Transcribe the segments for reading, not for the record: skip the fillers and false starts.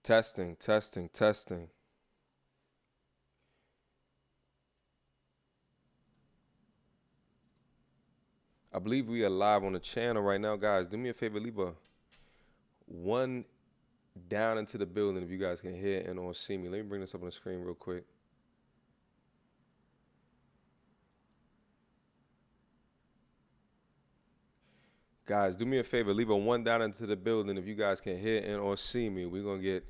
Testing, testing, testing. I believe we are live on the channel right now, guys. Do me a favor, leave a one down into the building if you guys can hear and or see me. Let me bring this up on the screen real quick. Guys, do me a favor, leave a one down into the building if you guys can hear and or see me. We're going to get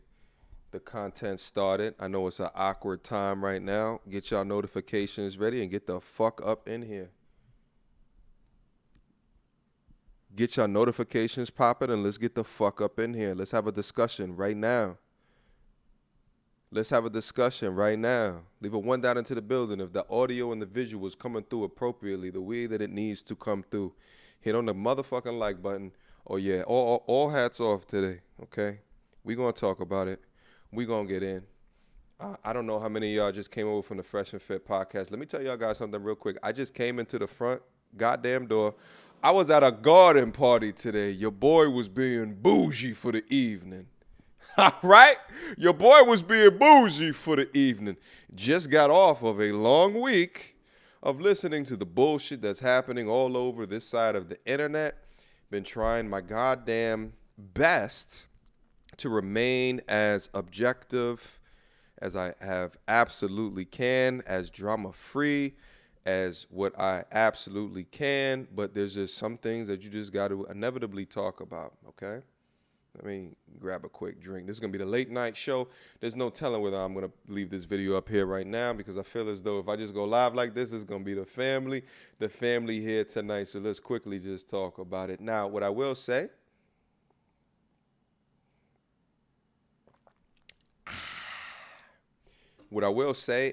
the content started. I know it's an awkward time right now. Get y'all notifications ready and get the fuck up in here. Get your notifications popping and let's get the fuck up in here. Let's have a discussion right now. Let's have a discussion right now. Leave a one down into the building if the audio and the visual is coming through appropriately, the way that it needs to come through. Hit on the motherfucking like button. Oh yeah, all hats off today, okay? We gonna talk about it. We gonna get in. I don't know how many of y'all just came over from the Fresh and Fit podcast. Let me tell y'all guys something real quick. I just came into the front goddamn door. I was at a garden party today. Your boy was being bougie for the evening. Right? Your boy was being bougie for the evening. Just got off of a long week of listening to the bullshit that's happening all over this side of the internet. Been trying my goddamn best to remain as objective as I have absolutely can, as drama-free as what I absolutely can, but there's just some things that you just got to inevitably talk about, okay? Let me grab a quick drink. This is going to be the late night show. There's no telling whether I'm going to leave this video up here right now because I feel as though if I just go live like this, it's going to be the family here tonight. So let's quickly just talk about it. Now, what I will say,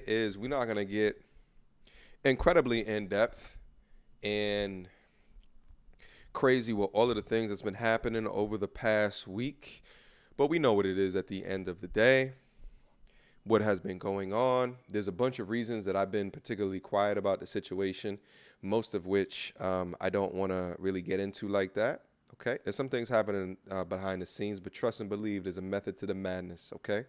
is we're not going to get incredibly in-depth and crazy with all of the things that's been happening over the past week, but we know what it is at the end of the day, what has been going on. There's a bunch of reasons that I've been particularly quiet about the situation, most of which I don't want to really get into like that, okay? There's some things happening behind the scenes, but trust and believe there's a method to the madness, okay?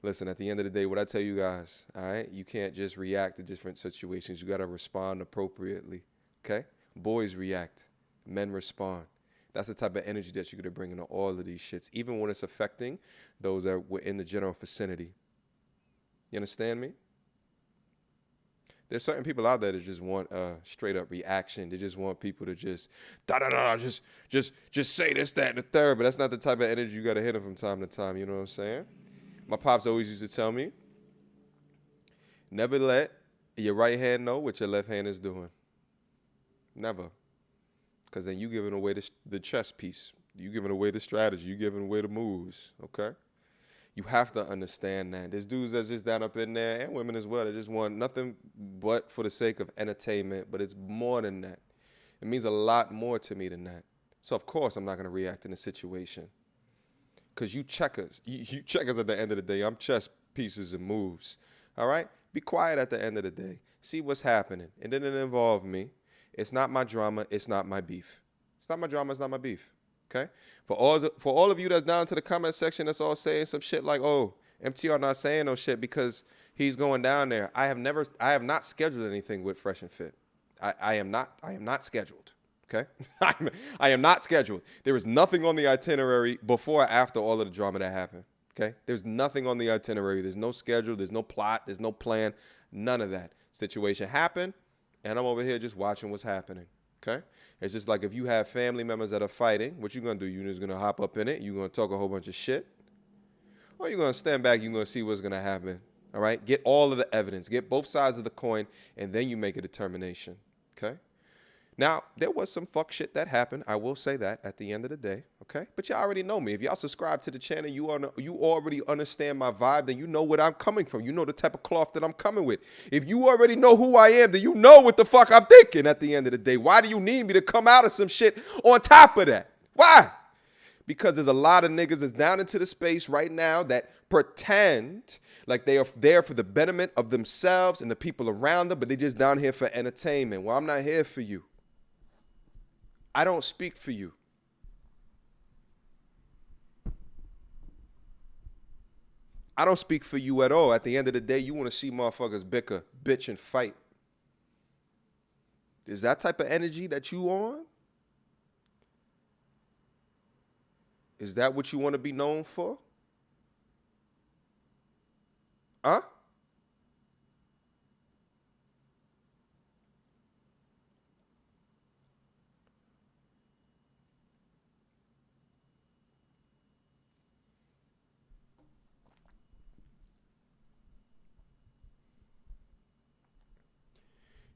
Listen, at the end of the day, what I tell you guys, all right, you can't just react to different situations. You got to respond appropriately, okay? Boys react. Men respond. That's the type of energy that you're going to bring into all of these shits, even when it's affecting those that were in the general vicinity. You understand me? There's certain people out there that just want a straight up reaction. They just want people to just just say this, that, and the third. But that's not the type of energy you got to hit them from time to time. You know what I'm saying? My pops always used to tell me, never let your right hand know what your left hand is doing. Never. Because then you giving away the chess piece. You giving away the strategy. You giving away the moves, okay? You have to understand that. There's dudes that's just down up in there, and women as well, that just want nothing but for the sake of entertainment, but it's more than that. It means a lot more to me than that. So, of course, I'm not going to react in a situation. Because you checkers. You checkers at the end of the day. I'm chess pieces and moves, all right? Be quiet at the end of the day. See what's happening. It didn't involve me. It's not my drama. It's not my beef. It's not my drama. It's not my beef. Okay? For all of you that's down to the comment section that's all saying some shit like, oh, MTR not saying no shit because he's going down there. I have not scheduled anything with Fresh and Fit. I am not scheduled. Okay? I am not scheduled. There is nothing on the itinerary before or after all of the drama that happened. Okay? There's nothing on the itinerary. There's no schedule. There's no plot. There's no plan. None of that. Situation happened. And I'm over here just watching what's happening, okay? It's just like if you have family members that are fighting, what you going to do? You're just going to hop up in it? You're going to talk a whole bunch of shit? Or you're going to stand back, you're going to see what's going to happen, all right? Get all of the evidence. Get both sides of the coin, and then you make a determination, okay? Now, there was some fuck shit that happened. I will say that at the end of the day, okay? But y'all already know me. If y'all subscribe to the channel, you already understand my vibe, then you know what I'm coming from. You know the type of cloth that I'm coming with. If you already know who I am, then you know what the fuck I'm thinking at the end of the day. Why do you need me to come out of some shit on top of that? Why? Because there's a lot of niggas that's down into the space right now that pretend like they are there for the betterment of themselves and the people around them, but they just down here for entertainment. Well, I'm not here for you. I don't speak for you. I don't speak for you at all. At the end of the day, you want to see motherfuckers bicker, bitch, and fight. Is that type of energy that you on? Is that what you want to be known for? Huh?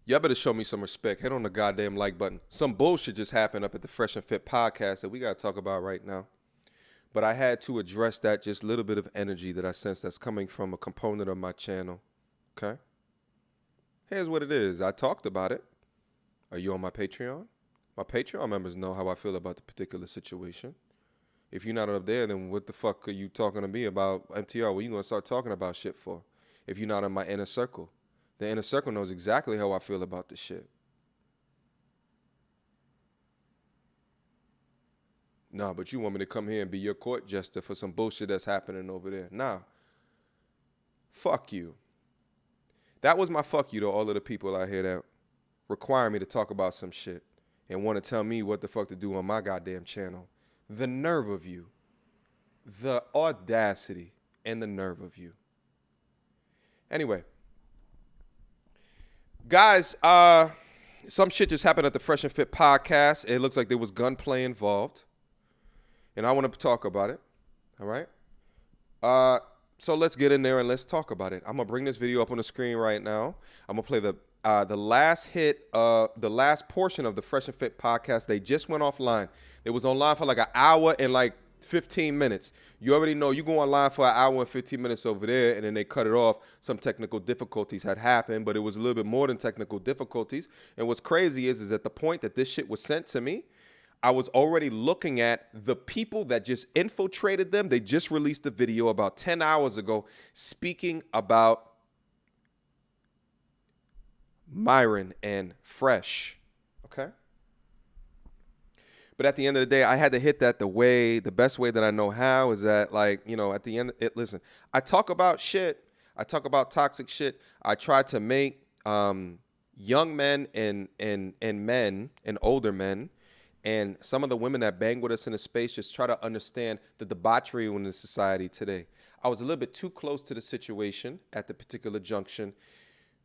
Y'all better show me some respect. Hit on the goddamn like button. Some bullshit just happened up at the Fresh and Fit podcast that we got to talk about right now. But I had to address that just little bit of energy that I sense that's coming from a component of my channel. Okay? Here's what it is. I talked about it. Are you on my Patreon? My Patreon members know how I feel about the particular situation. If you're not up there, then what the fuck are you talking to me about MTR? What are you going to start talking about shit for? If you're not in my inner circle. The inner circle knows exactly how I feel about this shit. Nah, but you want me to come here and be your court jester for some bullshit that's happening over there. Nah. Fuck you. That was my fuck you to all of the people out here that require me to talk about some shit and want to tell me what the fuck to do on my goddamn channel. The nerve of you. The audacity and the nerve of you. Anyway. Guys, some shit just happened at the Fresh and Fit podcast. It looks like there was gunplay involved. And I want to talk about it. All right? So let's get in there and let's talk about it. I'm going to bring this video up on the screen right now. I'm going to play the last the last portion of the Fresh and Fit podcast. They just went offline. It was online for like an hour and like 15 minutes. You already know you go online for an hour and 15 minutes over there, and then they cut it off. Some technical difficulties had happened, but it was a little bit more than technical difficulties. And what's crazy is at the point that this shit was sent to me, I was already looking at the people that just infiltrated them. They just released a video about 10 hours ago speaking about Myron and Fresh. Okay? But at the end of the day, I had to hit that the best way that I know how is that, like, you know, at the end, listen, I talk about shit. I talk about toxic shit. I try to make young men and men and older men and some of the women that bang with us in the space just try to understand the debauchery in the society today. I was a little bit too close to the situation at the particular junction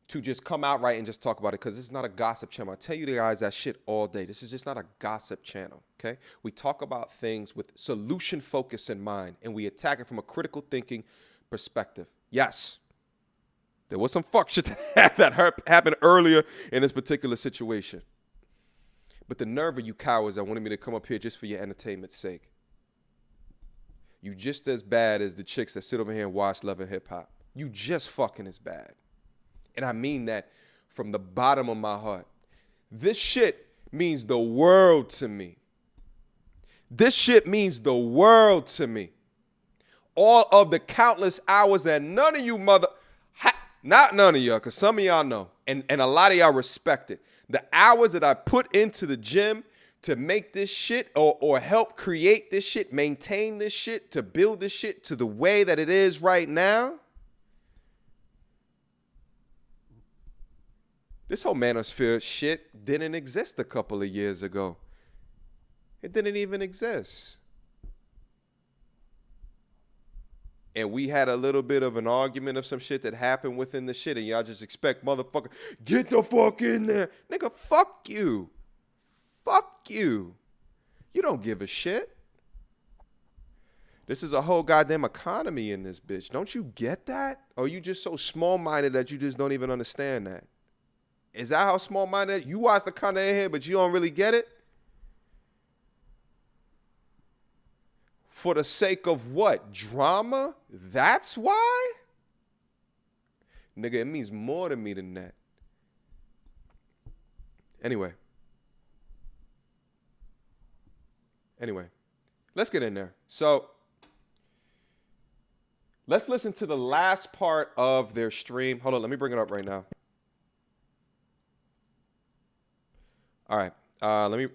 to just come out right and just talk about it, because this is not a gossip channel. I tell you guys that shit all day. This is just not a gossip channel, okay? We talk about things with solution focus in mind, and we attack it from a critical thinking perspective. Yes, there was some fuck shit that happened earlier in this particular situation. But the nerve of you cowards that wanted me to come up here just for your entertainment's sake. You just as bad as the chicks that sit over here and watch Love and Hip Hop. You just fucking as bad. And I mean that from the bottom of my heart. This shit means the world to me. This shit means the world to me. All of the countless hours that none of you not none of y'all, because some of y'all know, and a lot of y'all respect it. The hours that I put into the gym to make this shit or help create this shit, maintain this shit, to build this shit to the way that it is right now. This whole manosphere shit didn't exist a couple of years ago. It didn't even exist. And we had a little bit of an argument of some shit that happened within the shit, and y'all just expect, motherfucker, get the fuck in there. Nigga, fuck you. Fuck you. You don't give a shit. This is a whole goddamn economy in this bitch. Don't you get that? Or are you just so small-minded that you just don't even understand that? Is that how small-minded? You watch the content in here, but you don't really get it? For the sake of what? Drama? That's why? Nigga, it means more to me than that. Anyway, let's get in there. So, let's listen to the last part of their stream. Hold on, let me bring it up right now. All right, let me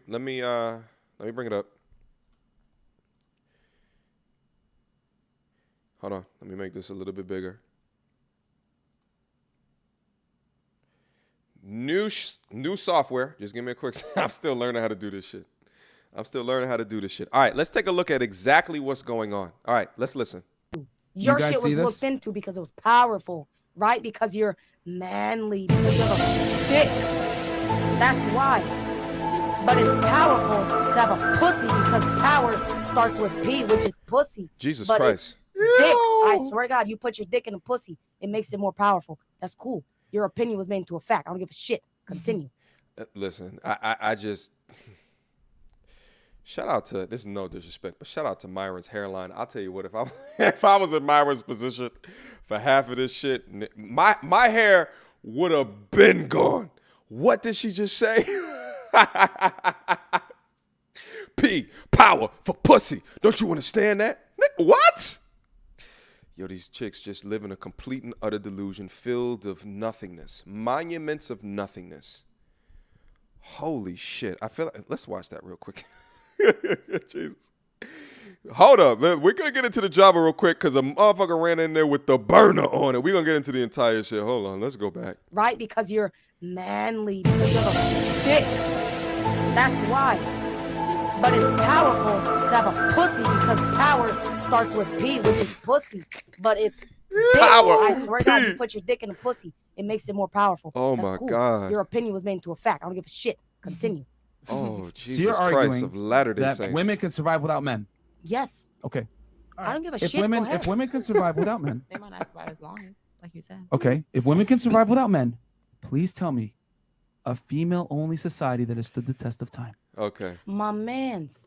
bring it up. Hold on. Let me make this a little bit bigger. New software. Just give me a quick. I'm still learning how to do this shit. All right, let's take a look at exactly what's going on. All right, let's listen. Your shit was looked into because it was powerful, right? Because you're manly, because you have a dick. That's why. But it's powerful to have a pussy because power starts with P, which is pussy. Jesus but Christ. Dick. I swear to God, you put your dick in a pussy, it makes it more powerful. That's cool. Your opinion was made into a fact. I don't give a shit. Continue. Listen, I just shout out to, this is no disrespect, but shout out to Myron's hairline. I'll tell you what, if I was in Myron's position for half of this shit, my hair would have been gone. What did she just say? P, power for pussy. Don't you understand that? What? Yo, these chicks just live in a complete and utter delusion filled of nothingness. Monuments of nothingness. Holy shit. I feel like, let's watch that real quick. Jesus. Hold up, man. We're going to get into the Java real quick because a motherfucker ran in there with the burner on it. We're going to get into the entire shit. Hold on. Let's go back. Right? Because you're manly. Because you have a dick. That's why. But it's powerful to have a pussy because power starts with P, which is pussy. But it's power. I swear to God, you put your dick in a pussy, it makes it more powerful. Oh, that's my cool. God. Your opinion was made into a fact. I don't give a shit. Continue. Oh, Jesus so you're Christ arguing of Latter-day that Saints. women can survive without men. Yes. Okay. I don't give a If shit. women, Go ahead. if women can survive without men, They might not survive as long, like you said. okay. If women can survive without men, please tell me a female-only society that has stood the test of time. Okay. My man's.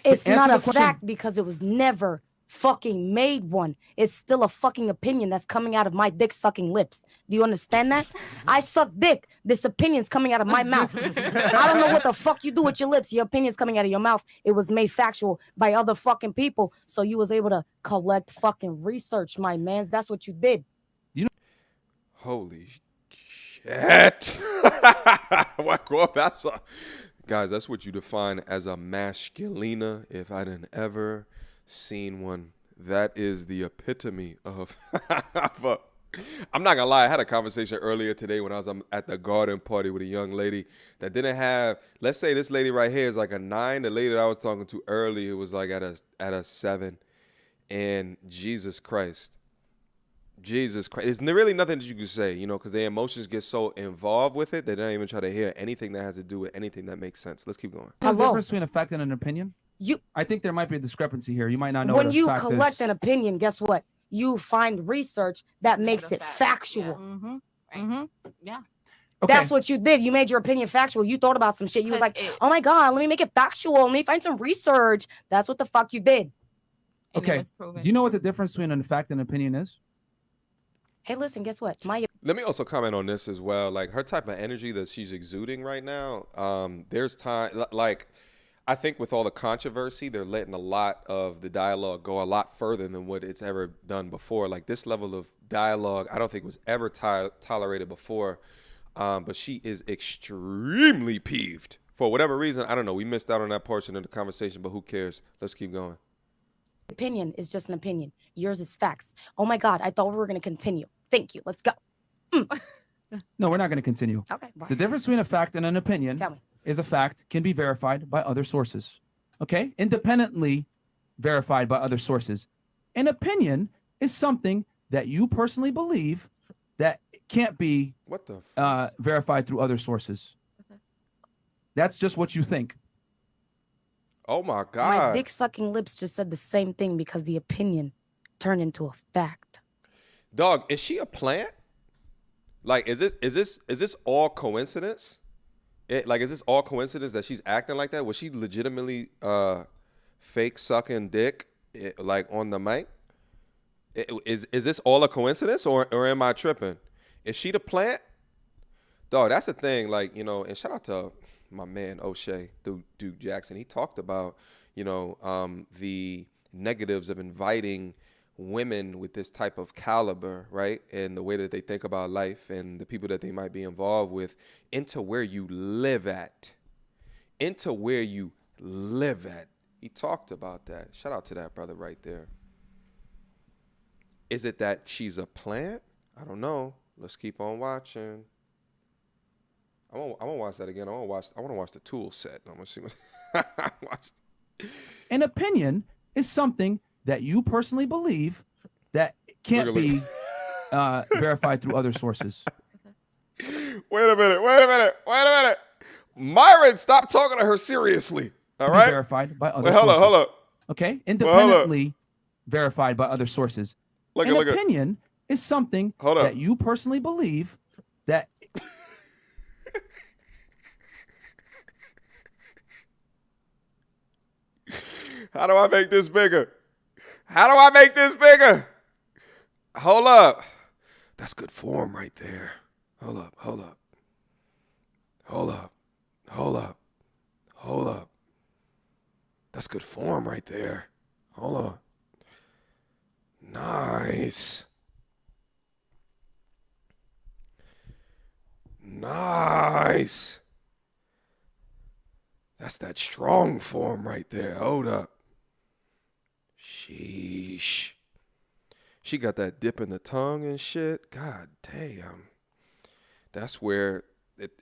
It's Answer not the a question. fact because it was never fucking made one. It's still a fucking opinion that's coming out of my dick sucking lips. Do you understand that? I suck dick. This opinion's coming out of my mouth. I don't know what the fuck you do with your lips. Your opinion's coming out of your mouth. It was made factual by other fucking people. So you was able to collect fucking research, my mans. That's what you did. Holy shit. Guys, that's what you define as a masculina if I didn't ever seen one. That is the epitome of I'm not gonna lie, I had a conversation earlier today when I was at the garden party with a young lady that didn't have, let's say this lady right here is like a 9. The lady that I was talking to earlier was like at a 7. And Jesus Christ. There's really nothing that you can say, you know, because their emotions get so involved with it, they don't even try to hear anything that has to do with anything that makes sense. Let's keep going. There's a difference between a fact and an opinion. I think there might be a discrepancy here. You might not know when what a you fact collect is. an opinion, guess what? You find research that makes it factual. Yeah. Okay. That's what you did. You made your opinion factual. You thought about some shit. You was like, oh my God, let me make it factual. Let me find some research. That's what the fuck you did. Okay. Do you know what the difference between a fact and an opinion is? Hey, listen, guess what? Let me also comment on this as well. Like her type of energy that she's exuding right now, there's time, like, I think with all the controversy, they're letting a lot of the dialogue go a lot further than what it's ever done before. Like this level of dialogue, I don't think was ever tolerated before. But she is extremely peeved for whatever reason. I don't know. We missed out on that portion of the conversation, but who cares? Let's keep going. Opinion is just an opinion. Yours is facts. Oh my God, I thought we were going to continue. Thank you. Let's go. No, we're not going to continue. Okay. Bye. The difference between a fact and an opinion Tell me. is a fact can be verified by other sources. Okay? Independently verified by other sources. An opinion is something that you personally believe that can't be verified through other sources. That's just what you think. Oh my God. My dick sucking lips just said the same thing because the opinion turned into a fact. Dog, is she a plant? Like, is this all coincidence? Is this all coincidence that she's acting like that? Was she legitimately fake sucking dick like on the mic? Is this all a coincidence or am I tripping? Is she the plant? Dog, that's the thing. Like, you know, and shout out to my man O'Shea, Duke Jackson. He talked about, you know, the negatives of inviting women with this type of caliber, right? And the way that they think about life and the people that they might be involved with into where you live at. Into where you live at. He talked about that. Shout out to that brother right there. Is it that she's a plant? I don't know. Let's keep on watching. I want to watch that again. I want to watch the tool set. I'm gonna see what. An opinion is something that you personally believe that can't be verified through other sources. Wait a minute. Myron, stop talking to her seriously. All right. Verified by other sources. Hold up. Okay. Independently verified by other sources. An opinion is something that you personally believe that. How do I make this bigger? Hold up. That's good form right there. Hold up. That's good form right there. Hold on. Nice. That's that strong form right there. Hold up. Sheesh. She got that dip in the tongue and shit. God damn. That's where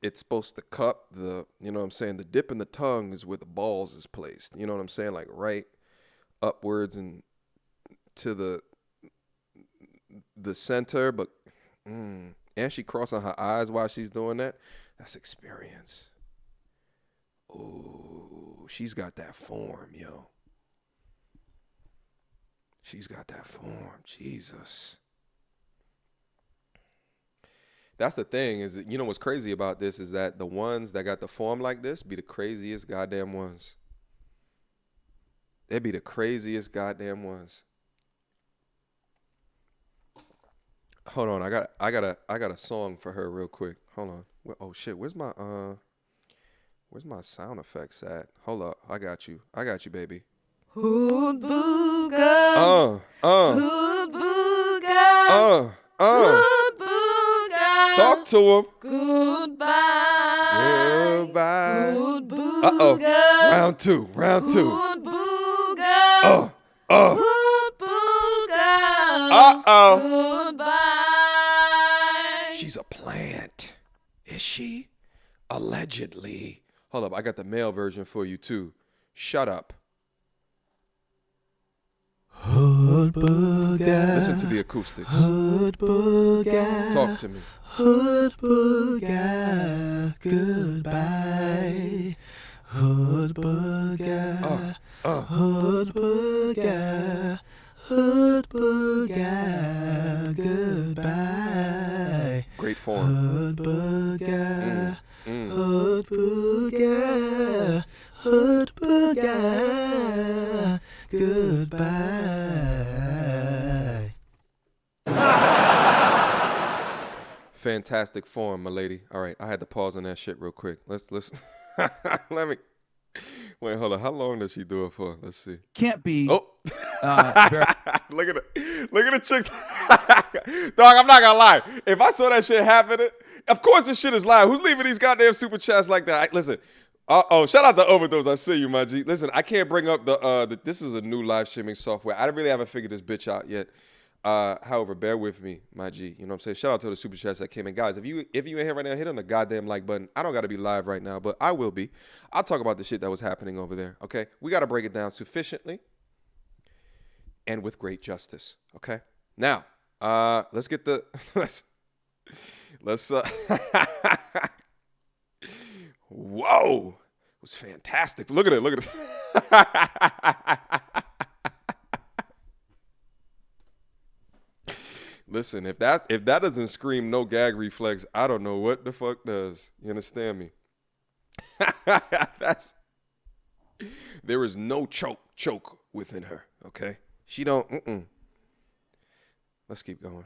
it's supposed to cup the, you know what I'm saying? The dip in the tongue is where the balls is placed. You know what I'm saying? Like right upwards and to the center. But, and she crossing her eyes while she's doing that. That's experience. Ooh, she's got that form, yo. She's got that form. Jesus. That's the thing is that, you know what's crazy about this is that the ones that got the form like this be the craziest goddamn ones. They be the craziest goddamn ones. Hold on, I got a song for her real quick. Hold on. Oh shit, where's my sound effects at? Hold up, I got you, baby. Hood booga. Hood booga. Hood booga. Talk to him. Goodbye. Hood booga. Uh-oh. Round two. Hood booga. Hood booga. Uh-oh. Goodbye. She's a plant. Is she? Allegedly. Hold up, I got the male version for you too. Shut up. Hood booga. Listen to the acoustics. Hood booga. Talk to me. Hood booga. Goodbye. Hood booga. Hood booga. Hood booga. Goodbye. Great form. Hood booga. Hood booga. Hood booga. Goodbye. Fantastic form, my lady. All right, I had to pause on that shit real quick. Let's let me wait. Hold on. How long does she do it for? Let's see. Can't be. Oh, look at the chicks. Dog, I'm not gonna lie. If I saw that shit happening, of course this shit is live. Who's leaving these goddamn super chats like that? Listen. Shout out to Overdose. I see you, my G. Listen, I can't bring up the this is a new live streaming software. I really haven't figured this bitch out yet. However, bear with me, my G. You know what I'm saying? Shout out to the super chats that came in. Guys, if you in here right now, hit on the goddamn like button. I don't got to be live right now, but I will be. I'll talk about the shit that was happening over there, okay? We got to break it down sufficiently and with great justice, okay? Now, let's get the let's whoa. It was fantastic. Look at it. Listen, if that doesn't scream no gag reflex, I don't know what the fuck does. You understand me? There is no choke within her, okay? She don't, Let's keep going.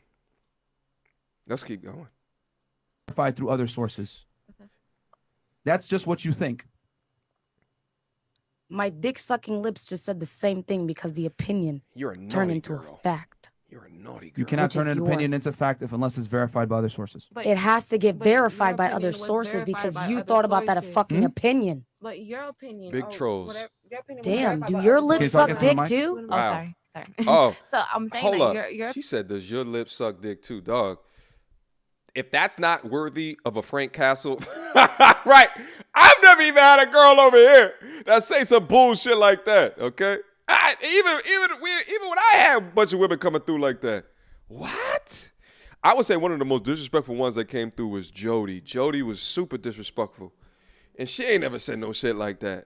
Verified through other sources. That's just what you think. My dick-sucking lips just said the same thing because the opinion You're a naughty turned into girl. a fact. You're a naughty girl. You cannot Which turn is an opinion yours. into fact unless it's verified by other sources. But, It has to get but verified your by opinion other was sources verified because by you other thought about that a sources. fucking opinion. But your opinion. Big or trolls. whatever, your opinion was Damn, verified do by your other lips sources. suck Can you dick talk into the too? Oh, Wow. sorry. sorry. Oh, So I'm saying hold that up. you're She said, "Does your lips suck dick too, dog?" If that's not worthy of a Frank Castle, right? I've never even had a girl over here that say some bullshit like that. Okay, even when I had a bunch of women coming through like that, what? I would say one of the most disrespectful ones that came through was Jody. Jody was super disrespectful, and she ain't never said no shit like that.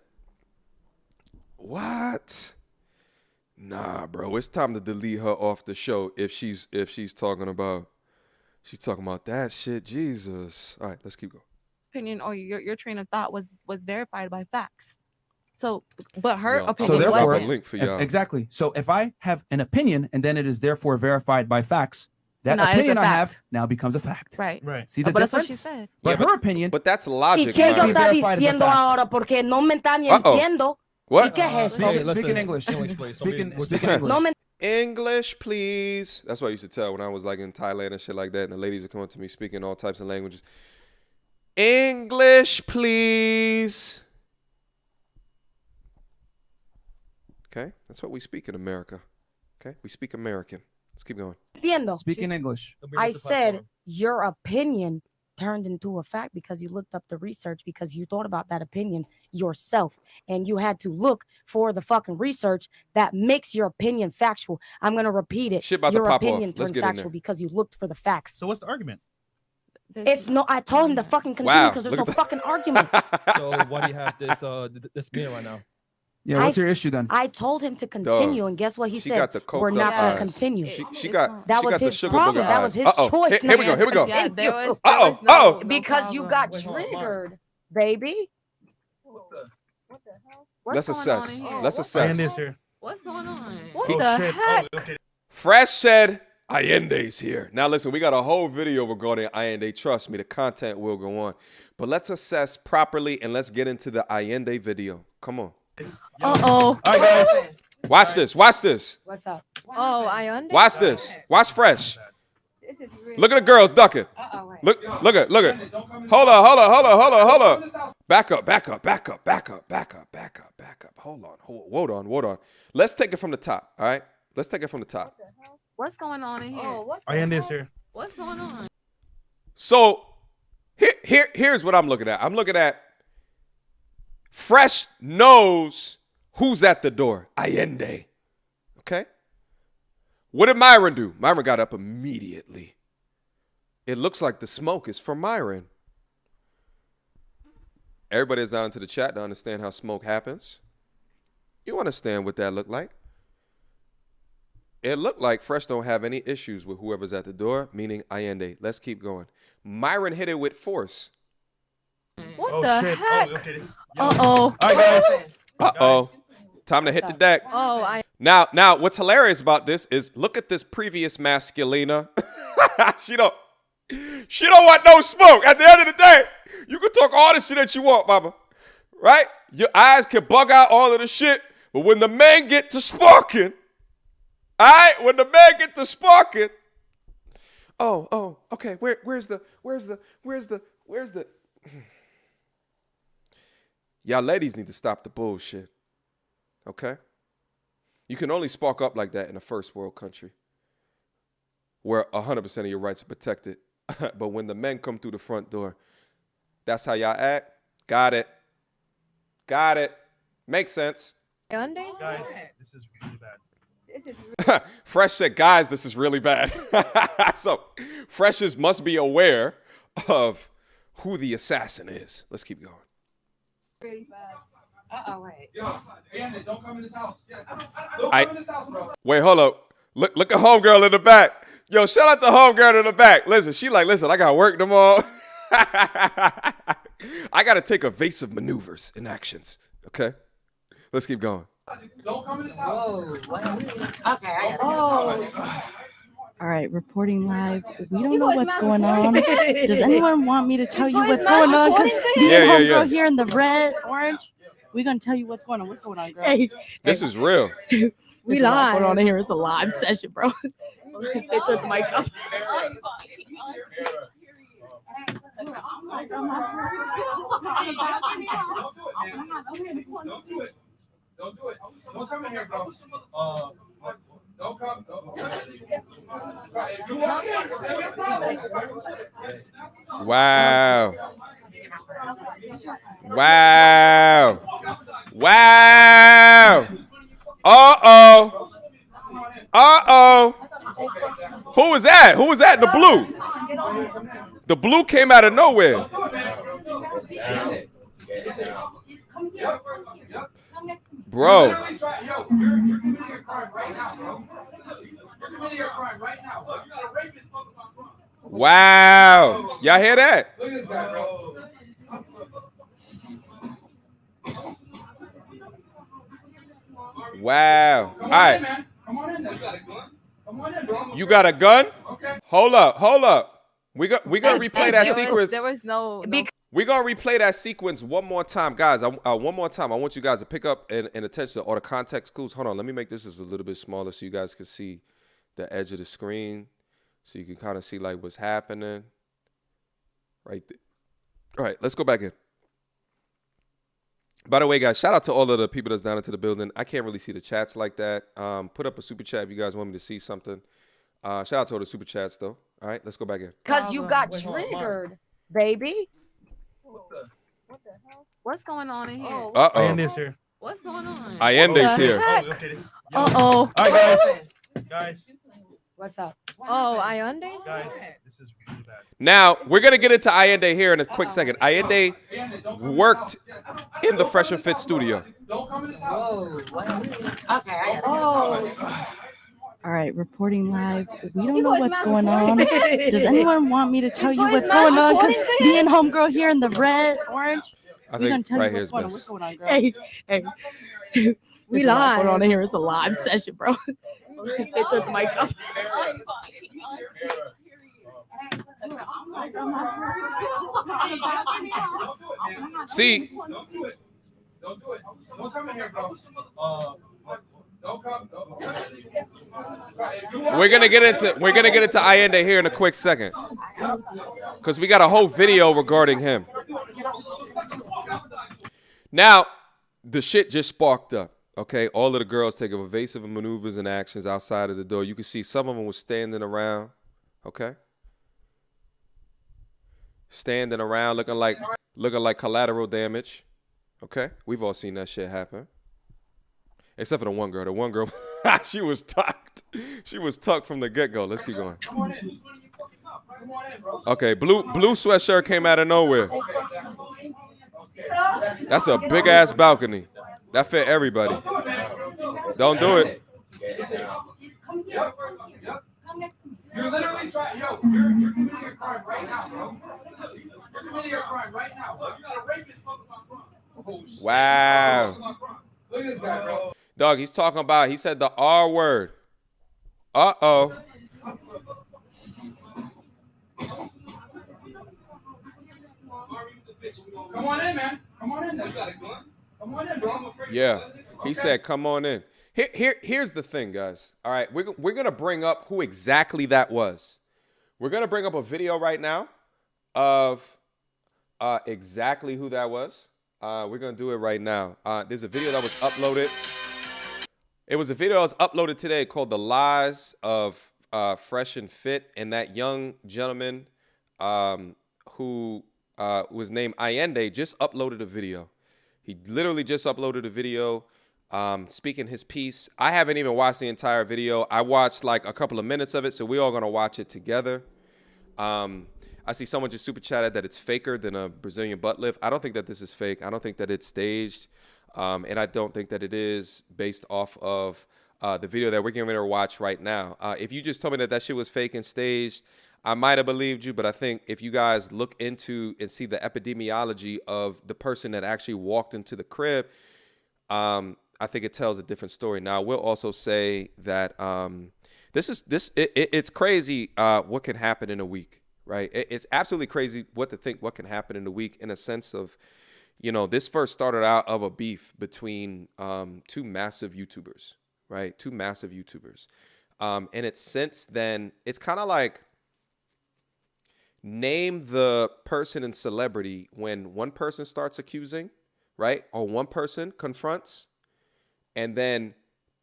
What? Nah, bro, it's time to delete her off the show if she's talking about that shit. Jesus. All right, let's keep going. opinion or your train of thought was verified by facts. So, but her Yo, opinion So I'm gonna drop a wasn't. link for If- y'all. exactly. So if I have an opinion and then it is therefore verified by facts, that now it is a opinion I have fact. now becomes a fact. Right. Right. See the But that's what difference? she said. But Yeah, her opinion, But that's ¿Y logic, qué yo man. está Verified as a diciendo fact. ahora? Porque no me está ni Uh-oh. entiendo. ¿Y What? qué es eso? Hey, speak in listen, English. English, please. Don't be- Speak in English. No me English, please. That's what I used to tell when I was like in Thailand and shit like that, and the ladies would come up to me speaking all types of languages. English, please. Okay, that's what we speak in America. Okay, we speak American. Let's keep going. entiendo. Speak in English. Don't be I with the said platform. your opinion turned into a fact because you looked up the research, because you thought about that opinion yourself, and you had to look for the fucking research that makes your opinion factual. I'm gonna repeat it. Shit about to Your pop off. opinion Let's turned get in factual there. because you looked for the facts. So what's the argument? It's no. I told him to fucking continue Wow, because there's look no at that. fucking argument. So why do you have this meeting right now? Yeah, what's your issue then? I told him to continue, and guess what he She said? got the We're coked not up gonna eyes. continue. She It's got not. That she was got the his sugar problem. booger That eyes. was his Uh-oh. choice. Here we go. Here we go. Yeah, there was Uh-oh. no, Uh-oh. no Because you got Wait, hold on, Mark. triggered, baby. What the hell? What's Let's going on assess. in here? Let's What- assess. Ayande's here. What's going on? Oh, What the shit. heck? Oh, okay. Fresh said Allende's here. Now listen, we got a whole video regarding Allende. Trust me, the content will go on. But let's assess properly and let's get into the Allende video. Come on. Uh-oh. All right, guys. Watch this. Watch this. What's up? Oh, I understand. Watch this. Watch Fresh. This is really... Look at the girls ducking. Look at. Hold on. Back up. Hold on. Let's take it from the top, all right? Let's take it from the top. What's going on in here? Ayande's here. What's going on? So here's what I'm looking at. I'm looking at Fresh knows who's at the door. Allende. Okay? What did Myron do? Myron got up immediately. It looks like the smoke is from Myron. Everybody is down into the chat to understand how smoke happens. You understand what that looked like? It looked like Fresh don't have any issues with whoever's at the door, meaning Allende. Let's keep going. Myron hit it with force. What Oh, the shit. heck? Oh, okay. Uh-oh. All right, guys. Uh-oh. Time to hit the deck. Oh, I... Now, what's hilarious about this is look at this previous masculina. She don't want no smoke. At the end of the day, you can talk all the shit that you want, mama. Right? Your eyes can bug out all of the shit, but when the men get to sparking, all right? When the men get to sparking, oh, okay. Where's the Y'all ladies need to stop the bullshit. Okay? You can only spark up like that in a first world country where 100% of your rights are protected. But when the men come through the front door, that's how y'all act? Got it. Makes sense. Guys, this is really bad. Fresh said, guys, this is really bad. So Freshes must be aware of who the assassin is. Let's keep going. Pretty fast. Uh-oh, wait. Don't come in this house. Wait, hold up. Look at homegirl in the back. Yo, shout out to homegirl in the back. Listen, I got work tomorrow. I got to take evasive maneuvers and actions. Okay? Let's keep going. Don't come in this house. Okay. Oh. All right, reporting live. We don't know what's going on. Does anyone want me to tell you what's going on? Because me and homegirl here in the red, orange, we're going to tell you what's going on. What's going on, girl? Hey, This is real. we live. Going on in here. It's a live session, bro. They took the mic off. Don't do it. Don't come in here, bro. Wow. Wow. Wow. Uh-oh. Uh-oh. Who was that? Who was that? The blue. The blue came out of nowhere. Bro. Wow. Y'all hear that? Wow. All right. You got a gun? Hold up. Hold up. We're going to replay that sequence. There was no. We're going to replay that sequence one more time. Guys, one more time. I want you guys to pick up and attention to all the context clues. Hold on. Let me make this just a little bit smaller so you guys can see the edge of the screen. So you can kind of see like what's happening. Right there. All right. Let's go back in. By the way, guys, shout out to all of the people that's down into the building. I can't really see the chats like that. Put up a super chat if you guys want me to see something. Shout out to all the super chats, though. All right, let's go back in. Because you got triggered, baby. What the hell? What's going on in here? MTandR's here. What's going on? MTandR's here. Uh-oh. All right, guys. What's up? Oh, MTandR's? Guys, this is really bad. Now, we're going to get into MTandR here in a quick second. MTandR worked in the Fresh and Fit studio. All right, reporting live. We don't know what's going on. Does anyone want me to tell you what's going on? Because me and homegirl here in the red, orange, I we're going think to tell right you here is what's going on. best. What's going on, girl? Hey. We live. Going on in here. It's a live session, bro. They took my cup. See, we're gonna get into MTandR here in a quick second because we got a whole video regarding him. Now, the shit just sparked up. Okay, all of the girls taking evasive maneuvers and actions outside of the door. You can see some of them were standing around. Okay, standing around looking like collateral damage. Okay, we've all seen that shit happen. Except for the one girl. The one girl, she was tucked. She was tucked from the get-go. Let's keep going. Okay, blue sweatshirt came out of nowhere. That's a big-ass balcony. That fit everybody. Don't do it. You're literally trying. Yo, you're committing a crime right now, bro. You're committing a crime right now, bro. You got a rapist fucking my crime. Wow. Look at this guy, bro. Dog, he said the R word. Uh-oh. Come on in, man. Come on in. You got a gun? Come on in, bro. Yeah. He said, come on in. Here's the thing, guys. All right, we're going to bring up who exactly that was. We're going to bring up a video right now of exactly who that was. We're going to do it right now. There's a video that was uploaded. It was a video that was uploaded today called The Lies of Fresh and Fit. And that young gentleman who was named MTandR just uploaded a video. He literally just uploaded a video speaking his piece. I haven't even watched the entire video. I watched like a couple of minutes of it, so we're all going to watch it together. I see someone just super chatted that it's faker than a Brazilian butt lift. I don't think that this is fake. I don't think that it's staged. And I don't think that it is based off of the video that we're getting ready to watch right now. If you just told me that shit was fake and staged, I might have believed you, but I think if you guys look into and see the epidemiology of the person that actually walked into the crib, I think it tells a different story. Now, I will also say that it's crazy what can happen in a week, right? It's absolutely crazy what can happen in a week in a sense of, this first started out of a beef between two massive YouTubers, right? Two massive YouTubers. And it's since then, it's kind of like, name the person and celebrity when one person starts accusing, right? Or one person confronts, and then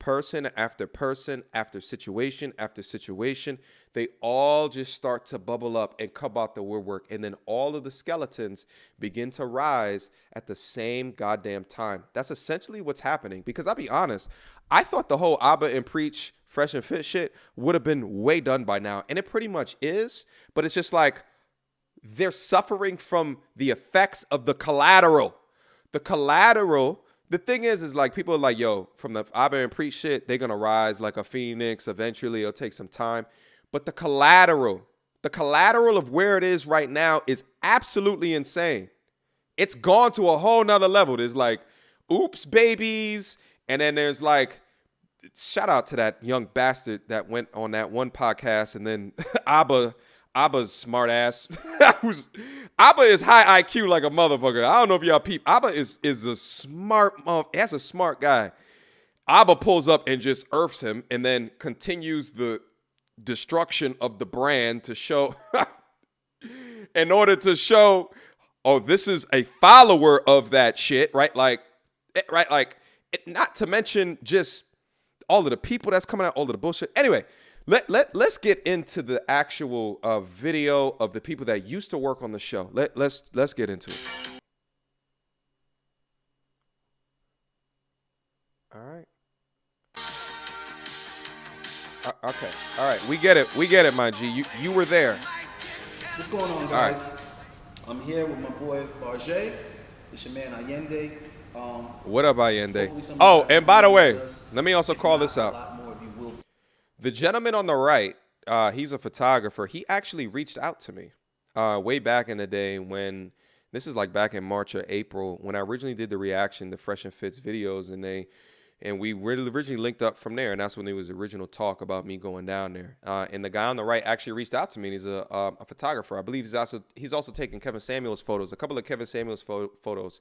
person after person after situation after situation, they all just start to bubble up and come out the woodwork. And then all of the skeletons begin to rise at the same goddamn time. That's essentially what's happening. Because I'll be honest, I thought the whole Abba and Preach Fresh and Fit shit would have been way done by now. And it pretty much is. But it's just like they're suffering from the effects of the collateral. The collateral. The thing is like people are like, yo, from the Abba and Preach shit, they're going to rise like a phoenix. Eventually, it'll take some time. But the collateral of where it is right now is absolutely insane. It's gone to a whole nother level. There's like, oops, babies. And then there's like, shout out to that young bastard that went on that one podcast. And then Abba's smart ass. Abba is high IQ like a motherfucker. I don't know if y'all peep. Abba is a smart, that's a smart guy. Abba pulls up and just earths him and then continues the destruction of the brand to show, in order to show, oh, this is a follower of that shit, right? Like, not to mention just all of the people that's coming out, all of the bullshit. Anyway, let's get into the actual video of the people that used to work on the show. Let's get into it. All right. Okay. All right. We get it, my G. You were there. What's going on, guys? I'm here with my boy Larjay. It's your man Allende. What up, Allende? Oh, and by the way, let me also call this out. The gentleman on the right, he's a photographer. He actually reached out to me way back in the day when, this is like back in March or April, when I originally did the reaction to Fresh and Fit's videos, and we originally linked up from there, and that's when there was original talk about me going down there. And the guy on the right actually reached out to me, and he's a photographer. I believe he's also taken Kevin Samuels photos, a couple of Kevin Samuels photos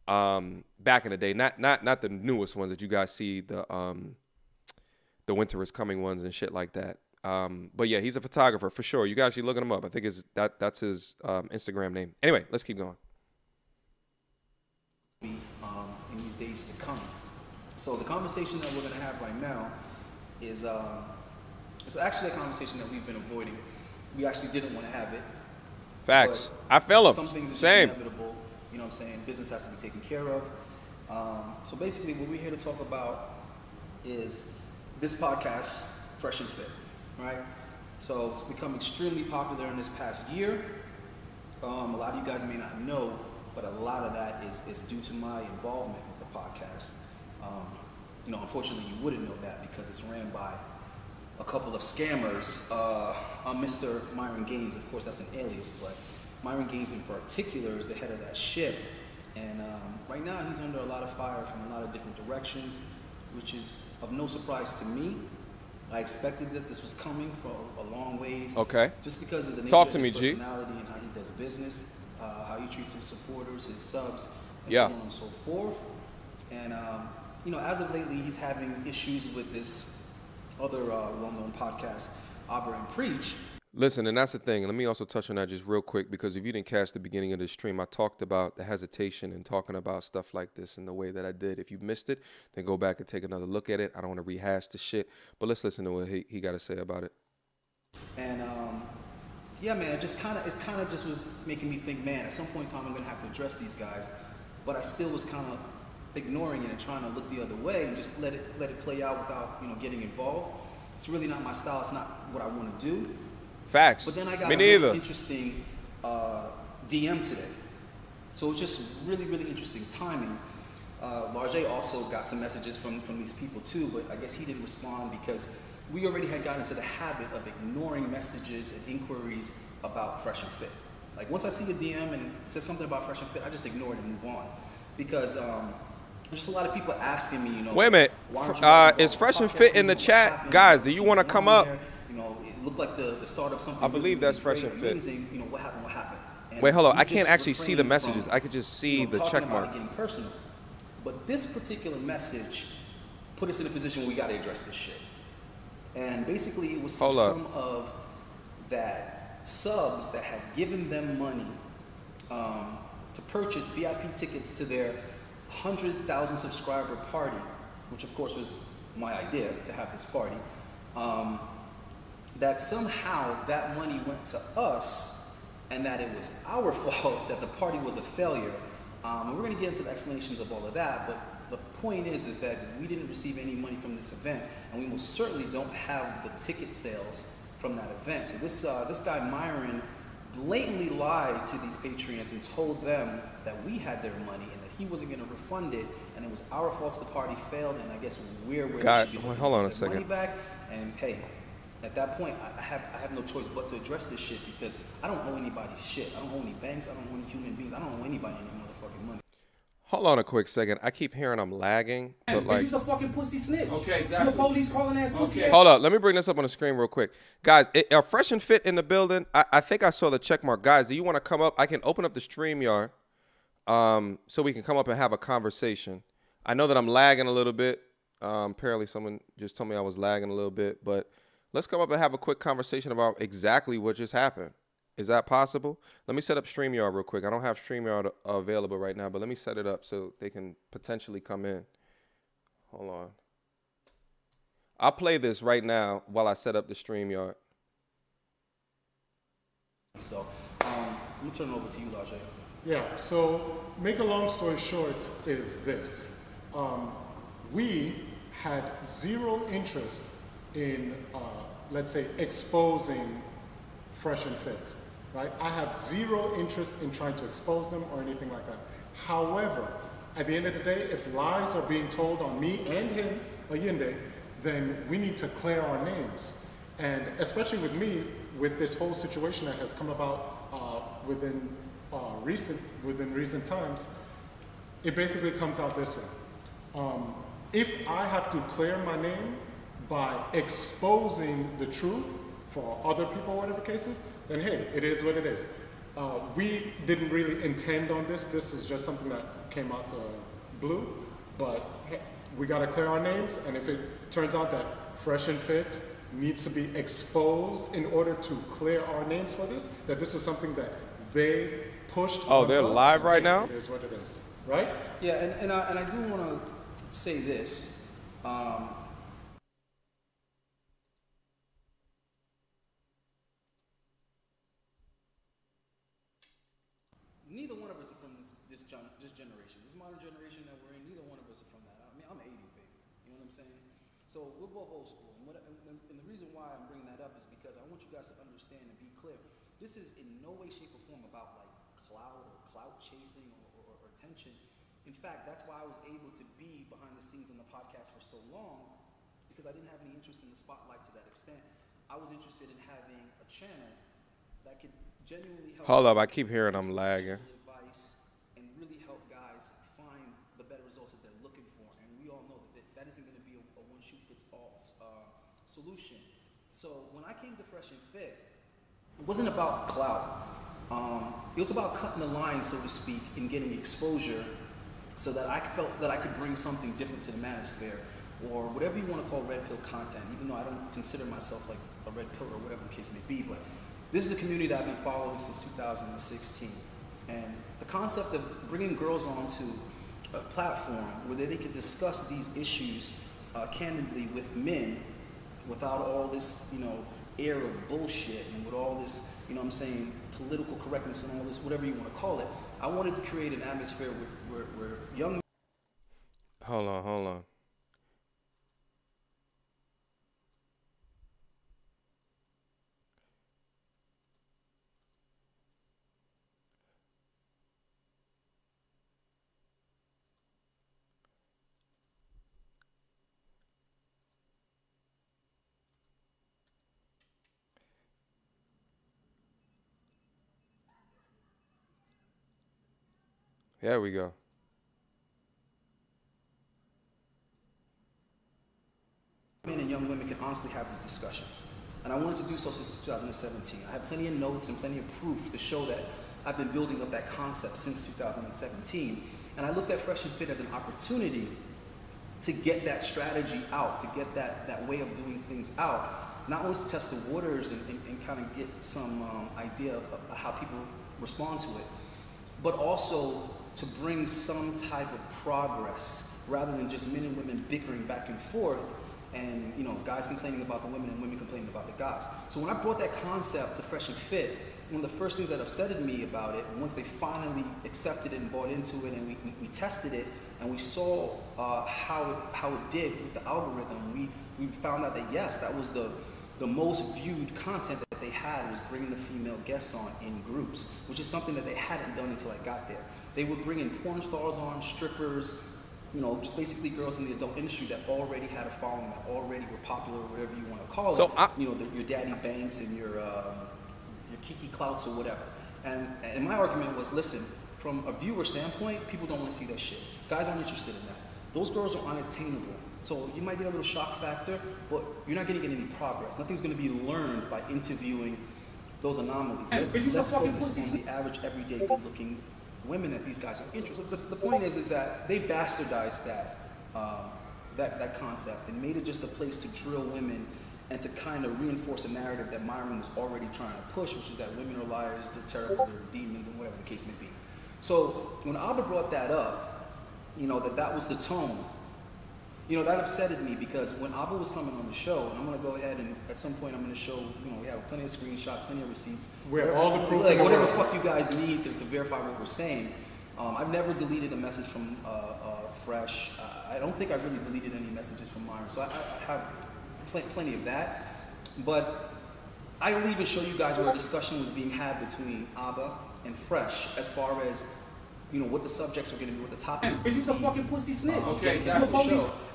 back in the day, not the newest ones that you guys see, the Winter is Coming ones and shit like that. But yeah, he's a photographer for sure. You guys should look him up. I think that's his Instagram name. Anyway, let's keep going. In these days to come. So the conversation that we're going to have right now is it's actually a conversation that we've been avoiding. We actually didn't want to have it. Facts. I feel him. Some things are Same. inevitable. You know what I'm saying? Business has to be taken care of. So basically what we're here to talk about is this podcast, Fresh and Fit, right? So it's become extremely popular in this past year. A lot of you guys may not know, but a lot of that is due to my involvement with the podcast. You know, unfortunately, you wouldn't know that because it's ran by a couple of scammers. Mr. Myron Gaines, of course, that's an alias, but Myron Gaines in particular is the head of that ship. And right now, he's under a lot of fire from a lot of different directions, which is of no surprise to me. I expected that this was coming for a long ways. Okay. Just because of the nature Talk to of me, his G. personality and how he does business, how he treats his supporters, his subs, and Yeah. so on and so forth. And you know, as of lately, he's having issues with this other well-known podcast, Abba and Preach. Listen, and that's the thing. Let me also touch on that just real quick, because if you didn't catch the beginning of the stream, I talked about the hesitation and talking about stuff like this in the way that I did. If you missed it, then go back and take another look at it. I don't want to rehash the shit, but let's listen to what he got to say about it. And yeah, man, it kind of just was making me think, man, at some point in time, I'm gonna have to address these guys. But I still was kind of ignoring it and trying to look the other way and just let it play out without, you know, getting involved. It's really not my style. It's not what I want to do. Facts. But then I got Me a neither. really interesting DM today. So it's just really, really interesting timing. Larjay also got some messages from these people too, but I guess he didn't respond because we already had gotten into the habit of ignoring messages and inquiries about Fresh and Fit. Like once I see a DM and it says something about Fresh and Fit, I just ignore it and move on. Because there's just a lot of people asking me, you know. Wait a minute. Is Fresh and Fit in the chat? Guys, do you want to come up? You know, it looked like the start of something. I believe that's Fresh and Fit. Amazing. You know, what happened? And wait, hold on. you I can't just actually see the refrained messages. from, I could just see you know, the talking check about mark. it getting personal. But this particular message put us in a position where we got to address this shit. And basically, it was some of that subs that had given them money to purchase VIP tickets to their 100,000 subscriber party, which of course was my idea to have this party, that somehow that money went to us and that it was our fault that the party was a failure. And we're going to get into the explanations of all of that, but the point is that we didn't receive any money from this event, and we most certainly don't have the ticket sales from that event. So this guy Myron blatantly lied to these Patreons and told them that we had their money and that he wasn't going to refund it, and it was our fault the party failed, and I guess we're where we should be looking hold on a for the money second. back. And hey, at that point, I have no choice but to address this shit, because I don't owe anybody shit. I don't owe any banks. I don't owe any human beings. I don't owe anybody any motherfucking money. Hold on a quick second. I keep hearing I'm lagging, but like, You's a fucking pussy snitch. Okay, exactly. You a police calling ass pussy. hold up. Let me bring this up on the screen real quick, guys. Are Fresh and Fit in the building? I think I saw the check mark. Guys, do you want to come up? I can open up the StreamYard, so we can come up and have a conversation. I know that I'm lagging a little bit. Apparently, someone just told me I was lagging a little bit, but let's come up and have a quick conversation about exactly what just happened. Is that possible? Let me set up StreamYard real quick. I don't have StreamYard available right now, but let me set it up so they can potentially come in. Hold on. I'll play this right now while I set up the StreamYard. So, let me turn it over to you, Lajay. Yeah, so make a long story short is this. We had zero interest in, let's say, exposing Fresh and Fit, right? I have zero interest in trying to expose them or anything like that. However, at the end of the day, if lies are being told on me and him, Allende, then we need to clear our names. And especially with me, with this whole situation that has come about within recent times, it basically comes out this way. If I have to clear my name by exposing the truth for other people, whatever the case is, then hey, it is what it is. We didn't really intend on this. This is just something that came out the blue, but hey, we got to clear our names. And if it turns out that Fresh and Fit needs to be exposed in order to clear our names for this, that this was something that they pushed. Oh, on they're us, live right now? It is what it is, right? Yeah, and I do want to say this. Neither one of us are from this generation. This modern generation that we're in, neither one of us are from that. I mean, I'm 80s, baby. You know what I'm saying? So we're both old school. And the reason why I'm bringing that up is because I want you guys to understand and be clear. This is in no way, shape, or form about like clout chasing or attention. In fact, that's why I was able to be behind the scenes on the podcast for so long, because I didn't have any interest in the spotlight to that extent. I was interested in having a channel that could genuinely help. Hold up, I keep hearing I'm lagging. Advice and really help guys find the better results that they're looking for. And we all know that isn't going to be a one-shoe-fits-all solution. So when I came to Fresh and Fit, it wasn't about clout. It was about cutting the line, so to speak, and getting exposure, so that I felt that I could bring something different to the manosphere, or whatever you want to call red pill content, even though I don't consider myself like a red pill or whatever the case may be. But this is a community that I've been following since 2016. And the concept of bringing girls onto a platform where they could discuss these issues candidly with men without all this, air of bullshit and with all this, political correctness and all this, whatever you want to call it. I wanted to create an atmosphere where young... Hold on. There we go. Men and young women can honestly have these discussions. And I wanted to do so since 2017. I have plenty of notes and plenty of proof to show that I've been building up that concept since 2017. And I looked at Fresh and Fit as an opportunity to get that strategy out, to get that way of doing things out, not only to test the waters and kind of get some idea of how people respond to it, but also to bring some type of progress rather than just men and women bickering back and forth and, you know, guys complaining about the women and women complaining about the guys. So when I brought that concept to Fresh and Fit, one of the first things that upsetted me about it, once they finally accepted it and bought into it and we tested it and we saw how it did with the algorithm, we found out that yes, that was the most viewed content that they had was bringing the female guests on in groups, which is something that they hadn't done until I got there. They would bring in porn stars on, strippers, you know, just basically girls in the adult industry that already had a following, that already were popular, or whatever you want to call it. You know, your Daddy Banks and your Kiki Clouts or whatever. And my argument was, listen, from a viewer standpoint, people don't want to see that shit. Guys aren't interested in that. Those girls are unattainable. So you might get a little shock factor, but you're not going to get any progress. Nothing's going to be learned by interviewing those anomalies. Let's focus on the average, everyday, good-looking women that these guys are interested. The point is that they bastardized that concept and made it just a place to drill women and to kind of reinforce a narrative that Myron was already trying to push, which is that women are liars, they're terrible, they're demons, and whatever the case may be. So when Abba brought that up, you know, that was the tone, you know, that upsetted me because when Abba was coming on the show, and I'm going to go ahead and at some point I'm going to show, you know, we have plenty of screenshots, plenty of receipts. Where all the proof, like whatever the fuck you guys need to verify what we're saying. I've never deleted a message from Fresh. I don't think I really deleted any messages from Myron, so I have plenty of that. But I'll even show you guys where a discussion was being had between Abba and Fresh as far as, you know, what the subjects are going to be, what the topics are going to be. Because you're a fucking pussy snitch. Okay, exactly.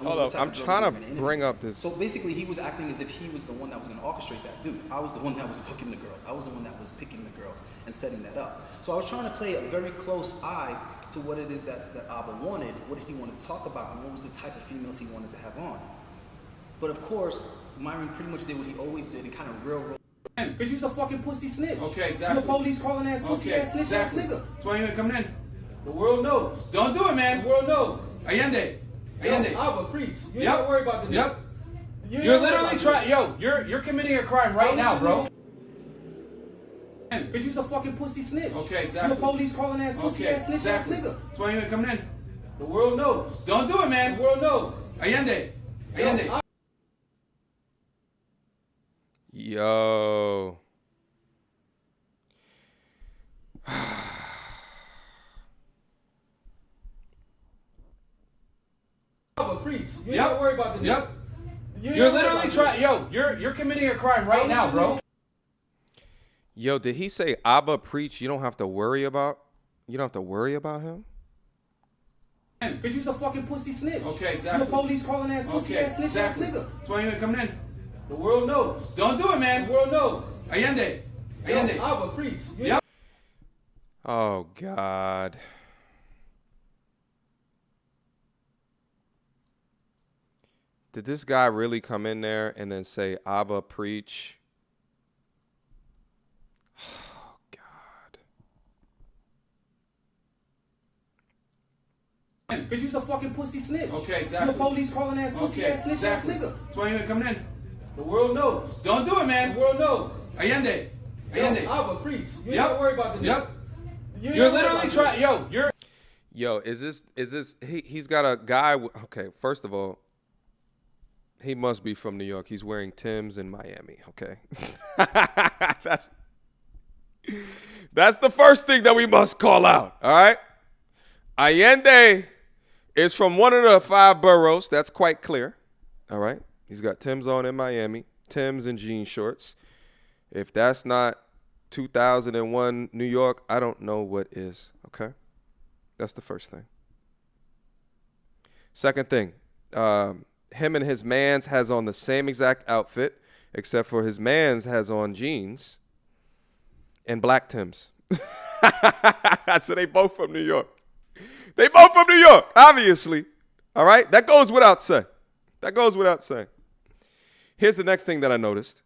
Hold up, I'm trying to bring up this. So basically, he was acting as if he was the one that was going to orchestrate that. Dude, I was the one that was booking the girls. I was the one that was picking the girls and setting that up. So I was trying to play a very close eye to what it is that Abba wanted, what did he want to talk about, and what was the type of females he wanted to have on. But of course, Myron pretty much did what he always did and kind of railroad. Because you're a fucking pussy snitch. Okay, exactly. You're a police calling ass, pussy ass, snitch ass nigga. That's why you ain't coming in. The world knows. Don't do it, man. The world knows. Allende. Allende. Abba, preach. You ain't gotta worry about the Yep. You're literally trying. Yo, you're committing a crime right now, bro. Because you're a fucking pussy snitch. Okay, exactly. You're a police calling ass, pussy ass, snitch ass nigga. That's why you ain't coming in. The world knows. Don't do it, man. The world knows. Allende. Allende. Yo. Abba, preach. You ain't gotta worry about the Yep. You're literally trying. Yo, you're committing a crime right now, bro. Yo, did he say Abba preach? You don't have to worry about. You don't have to worry about him. Because you're a fucking pussy snitch. Okay, exactly. You're a police calling ass, pussy ass, snitch ass nigga. That's why you ain't coming in. The world knows. Don't do it, man. The world knows. Allende. Allende. Abba, preach. Yep. Oh God. Did this guy really come in there and then say Abba preach? Oh God. Because you're a fucking pussy snitch. Okay, exactly. You're a police calling ass, pussy ass, snitch ass nigga. That's why you ain't coming in. The world knows. Don't do it, man. The world knows. Allende. Allende. Abba, preach. You ain't gotta worry about the Yep. You're literally trying. Yo, is this he's got a guy okay, first of all, he must be from New York. He's wearing Timbs in Miami, okay? That's the first thing that we must call out, all right? Allende is from one of the 5 boroughs. That's quite clear, all right? He's got Timbs on in Miami, Timbs and jean shorts. If that's not 2001 New York, I don't know what is, okay? That's the first thing. Second thing, him and his mans has on the same exact outfit, except for his mans has on jeans and black Timbs. So they both from New York. They both from New York, obviously. All right? That goes without saying. That goes without saying. Here's the next thing that I noticed.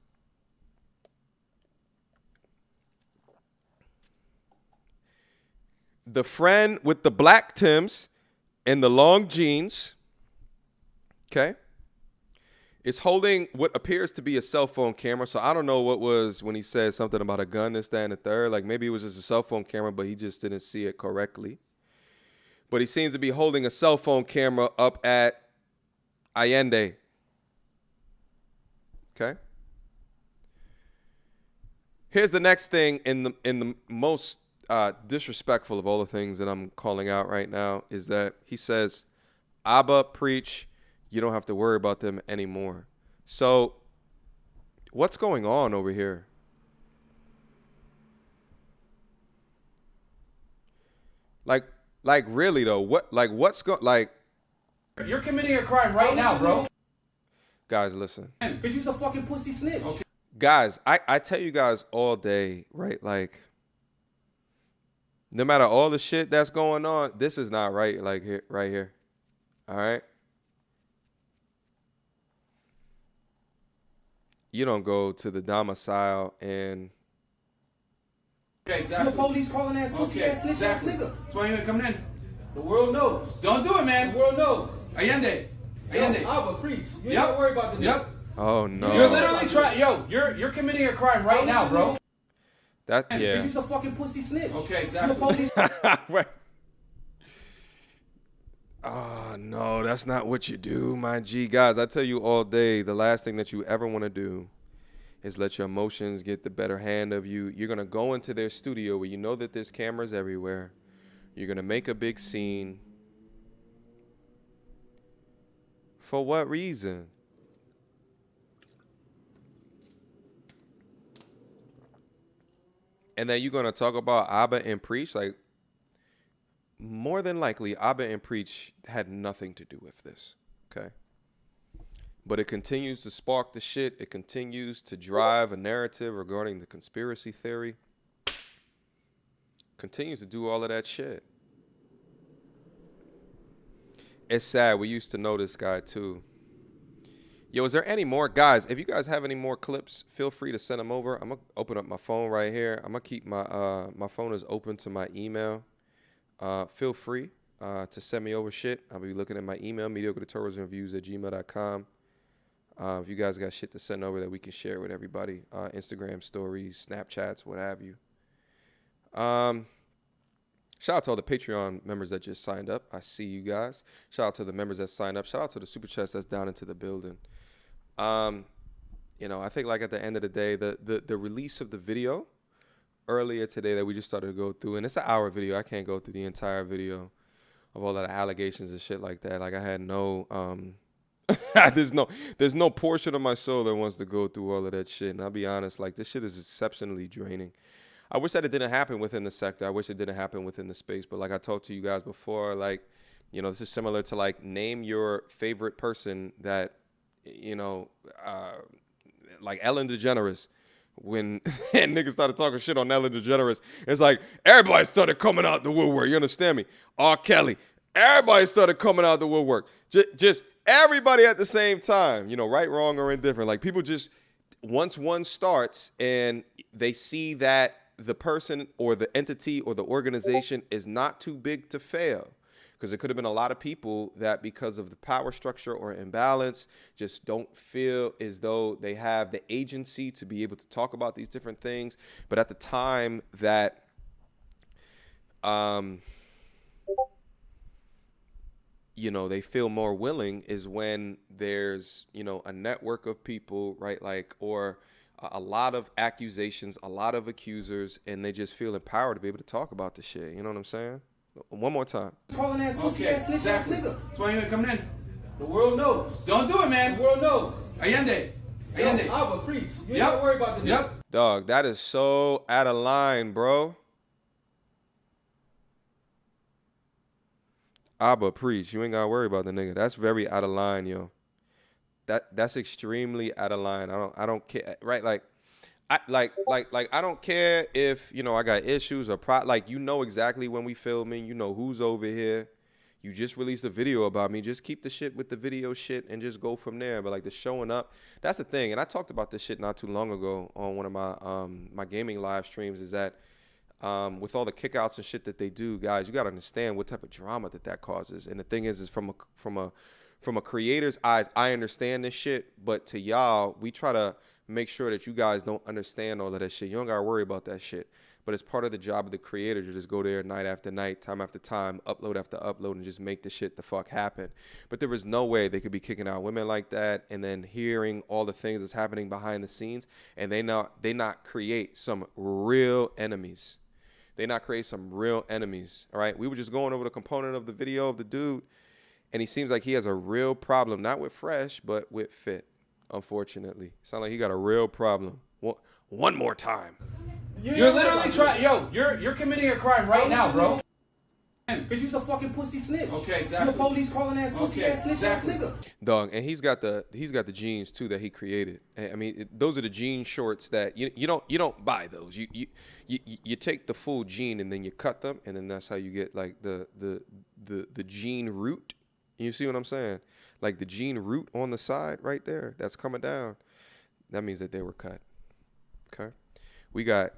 The friend with the black Timbs and the long jeans, okay, is holding what appears to be a cell phone camera. So I don't know what was when he said something about a gun, this, that, and the third. Like maybe it was just a cell phone camera, but he just didn't see it correctly. but he seems to be holding a cell phone camera up at Allende. Okay. Here's the next thing in the most disrespectful of all the things that I'm calling out right now is that he says, Abba, preach, you don't have to worry about them anymore. So what's going on over here? Like really though, what's You're committing a crime right now, bro. Guys, listen. Cause you's a fucking pussy snitch. Okay. Guys, I tell you guys all day, right? Like, no matter all the shit that's going on, this is not right. Like here, right here. All right. You don't go to the domicile and. Okay, exactly. You a police calling ass pussy ass snitch ass nigga. That's why you ain't coming in. The world knows. Don't do it, man. The world knows. Allende. Allende. Abba, preach. You ain't Yep. gotta worry about the nigga. Yep. Oh no. You're literally trying. Yo, you're committing a crime right now, bro. That Cause yeah. you's a fucking pussy snitch. Okay, You exactly. a police. Wait. Oh no, that's not what you do, my G. Guys, I tell you all day, the last thing that you ever want to do is let your emotions get the better hand of you. You're gonna go into their studio where you know that there's cameras everywhere. You're gonna make a big scene. For what reason? And then you're gonna talk about Abba and Preach? Like, more than likely, Abba and Preach had nothing to do with this, okay? But it continues to spark the shit. It continues to drive a narrative regarding the conspiracy theory. Continues to do all of that shit. It's sad. We used to know this guy, too. Yo, is there any more? Guys, if you guys have any more clips, feel free to send them over. I'm going to open up my phone right here. I'm going to keep my phone is open to my email. Feel free to send me over shit. I'll be looking at my email, mediocretourismreviews@gmail.com. If you guys got shit to send over that we can share with everybody, Instagram stories, Snapchats, what have you. Shout out to all the Patreon members that just signed up. I see you guys. Shout out to the members that signed up. Shout out to the Super Chats that's down into the building. You know, I think like at the end of the day, the release of the video earlier today that we just started to go through, and it's an hour video. I can't go through the entire video of all of the allegations and shit like that. Like I had no, there's no portion of my soul that wants to go through all of that shit. And I'll be honest, like this shit is exceptionally draining. I wish that it didn't happen within the sector. I wish it didn't happen within the space. But like I talked to you guys before, like, you know, this is similar to like name your favorite person that, you know, like Ellen DeGeneres. When niggas started talking shit on Ellen DeGeneres, it's like everybody started coming out the woodwork. You understand me? R. Kelly. Everybody started coming out the woodwork. Just everybody at the same time. You know, right, wrong, or indifferent. Like people just, once one starts and they see that the person or the entity or the organization is not too big to fail. Because there could have been a lot of people that because of the power structure or imbalance just don't feel as though they have the agency to be able to talk about these different things. But at the time that you know, they feel more willing is when there's, you know, a network of people, right? Like, or a lot of accusations, a lot of accusers, and they just feel empowered to be able to talk about the shit. You know what I'm saying? One more time. Calling ass pussy ass snitch ass nigga. That's why you ain't coming in. The world knows. Don't do it, man. The world knows. Allende. Allende. Abba, preach. You ain't Yep. gotta worry about the nigga. Yep. Dog, that is so out of line, bro. Abba, preach. You ain't gotta worry about the nigga. That's very out of line, yo. That's extremely out of line. I don't care, right? Like I don't care if, you know, I got issues or like, you know exactly when we filming, you know who's over here. You just released a video about me. Just keep the shit with the video shit and just go from there. But like the showing up, that's the thing. And I talked about this shit not too long ago on one of my my gaming live streams, is that with all the kickouts and shit that they do, guys, you got to understand what type of drama that causes. And the thing is from a creator's eyes, I understand this shit, but to y'all, we try to make sure that you guys don't understand all of that shit. You don't got to worry about that shit. but it's part of the job of the creator to just go there night after night, time after time, upload after upload, and just make the shit the fuck happen. But there was no way they could be kicking out women like that and then hearing all the things that's happening behind the scenes, and they not create some real enemies. They not create some real enemies, all right? We were just going over the component of the video of the dude, and he seems like he has a real problem, not with Fresh, but with Fit, unfortunately. Sound like he got a real problem. One more time. You're literally trying, you're committing a crime right now, bro. Because you's a fucking pussy snitch. Okay, exactly. You a police calling ass pussy ass snitch ass nigga. Dog, and he's got the jeans too that he created. I mean, those are the jean shorts that you don't buy those. You take the full jean and then you cut them, and then that's how you get like the jean root. You see what I'm saying? Like the jean root on the side right there that's coming down. That means that they were cut. Okay, we got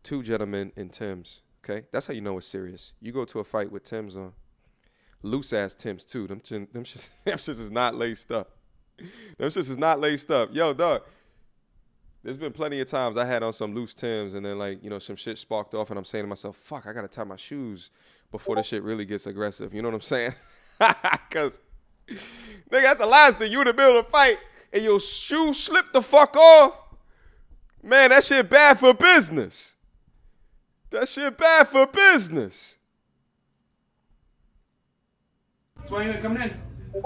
2 gentlemen in Timbs. Okay, that's how you know it's serious. You go to a fight with Timbs on, loose ass Timbs too. Them shits is not laced up. Them shits is not laced up. Yo, dog. There's been plenty of times I had on some loose Timbs and then like some shit sparked off and I'm saying to myself, fuck, I gotta tie my shoes before the shit really gets aggressive. You know what I'm saying? Cause nigga, that's the last thing you would have been able to fight and your shoe slip the fuck off. Man, that shit bad for business. That shit bad for business. That's why you ain't coming in.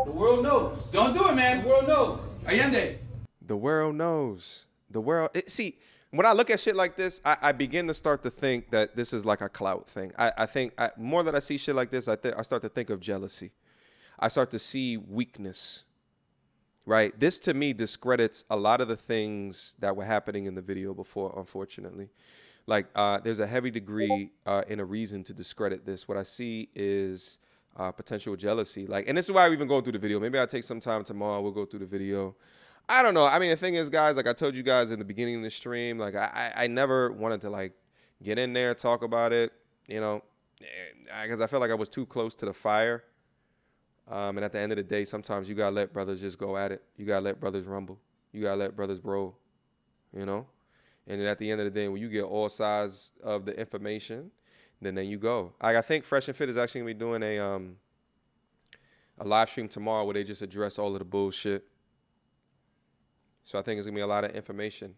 The world knows. Don't do it, man. The world knows. Allende. The world knows. The world. See, when I look at shit like this, I begin to start to think that this is like a clout thing. I think more that I see shit like this, I start to think of jealousy. I start to see weakness. Right? This to me discredits a lot of the things that were happening in the video before, unfortunately. Like there's a heavy degree in a reason to discredit this. What I see is potential jealousy. Like, and this is why we're even going through the video. Maybe I'll take some time tomorrow. We'll go through the video. I don't know. I mean, the thing is, guys, like I told you guys in the beginning of the stream, like I never wanted to like get in there, talk about it, because I felt like I was too close to the fire. And at the end of the day, sometimes you got to let brothers just go at it. You got to let brothers rumble. You got to let brothers roll, And then at the end of the day, when you get all sides of the information, then you go. I think Fresh and Fit is actually going to be doing a live stream tomorrow where they just address all of the bullshit. So I think it's going to be a lot of information.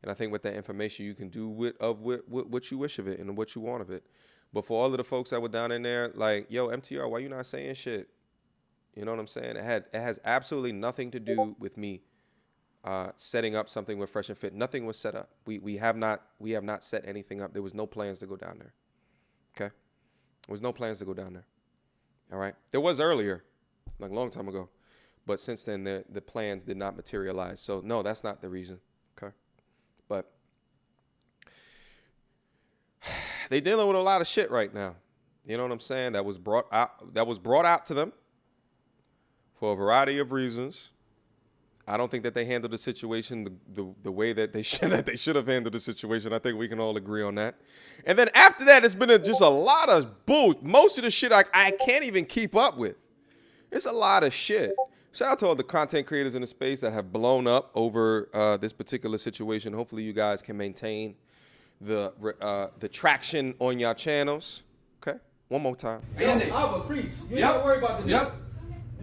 And I think with that information, you can do with what you wish of it and what you want of it. But for all of the folks that were down in there, like, yo, MTR, why you not saying shit? You know what I'm saying? It has absolutely nothing to do with me setting up something with Fresh and Fit. Nothing was set up. We have not set anything up. There was no plans to go down there. Okay? There was no plans to go down there. All right? There was earlier, like a long time ago. But since then, the plans did not materialize. So, no, that's not the reason. Okay? But they dealing with a lot of shit right now. You know what I'm saying? That was brought out to them for a variety of reasons. I don't think that they handled the situation the way that they should have handled the situation. I think we can all agree on that. And then after that, it's been just a lot of bull. Most of the shit I can't even keep up with. It's a lot of shit. Shout out to all the content creators in the space that have blown up over this particular situation. Hopefully you guys can maintain the traction on your channels. Okay? One more time. I will preach. You ain't got to worry about the Yep.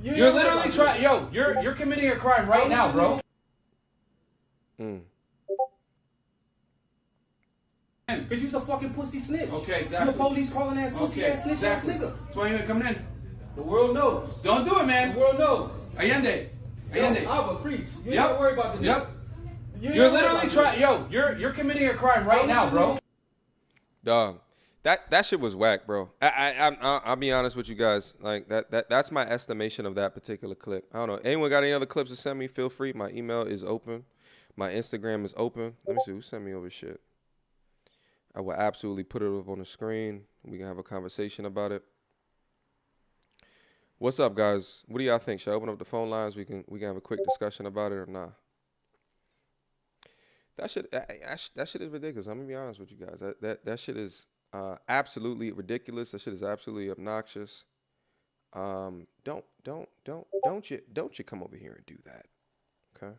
You're literally trying, you're committing a crime right now, bro. Because you's a fucking pussy snitch. Okay, exactly. You a police calling ass pussy ass snitch ass nigga. That's why you ain't coming in. The world knows. Don't do it, man. The world knows. Allende. I will preach. You ain't got to worry about the Yep. You're literally trying, you're committing a crime right now, bro. Dog. That shit was whack, bro. I'll be honest with you guys. Like that's my estimation of that particular clip. I don't know. Anyone got any other clips to send me? Feel free. My email is open. My Instagram is open. Let me see who sent me over shit. I will absolutely put it up on the screen. We can have a conversation about it. What's up, guys? What do y'all think? Should I open up the phone lines? We can have a quick discussion about it or not? That shit is ridiculous. I'm gonna be honest with you guys. That shit is absolutely ridiculous. That shit is absolutely obnoxious. Don't you come over here and do that, okay?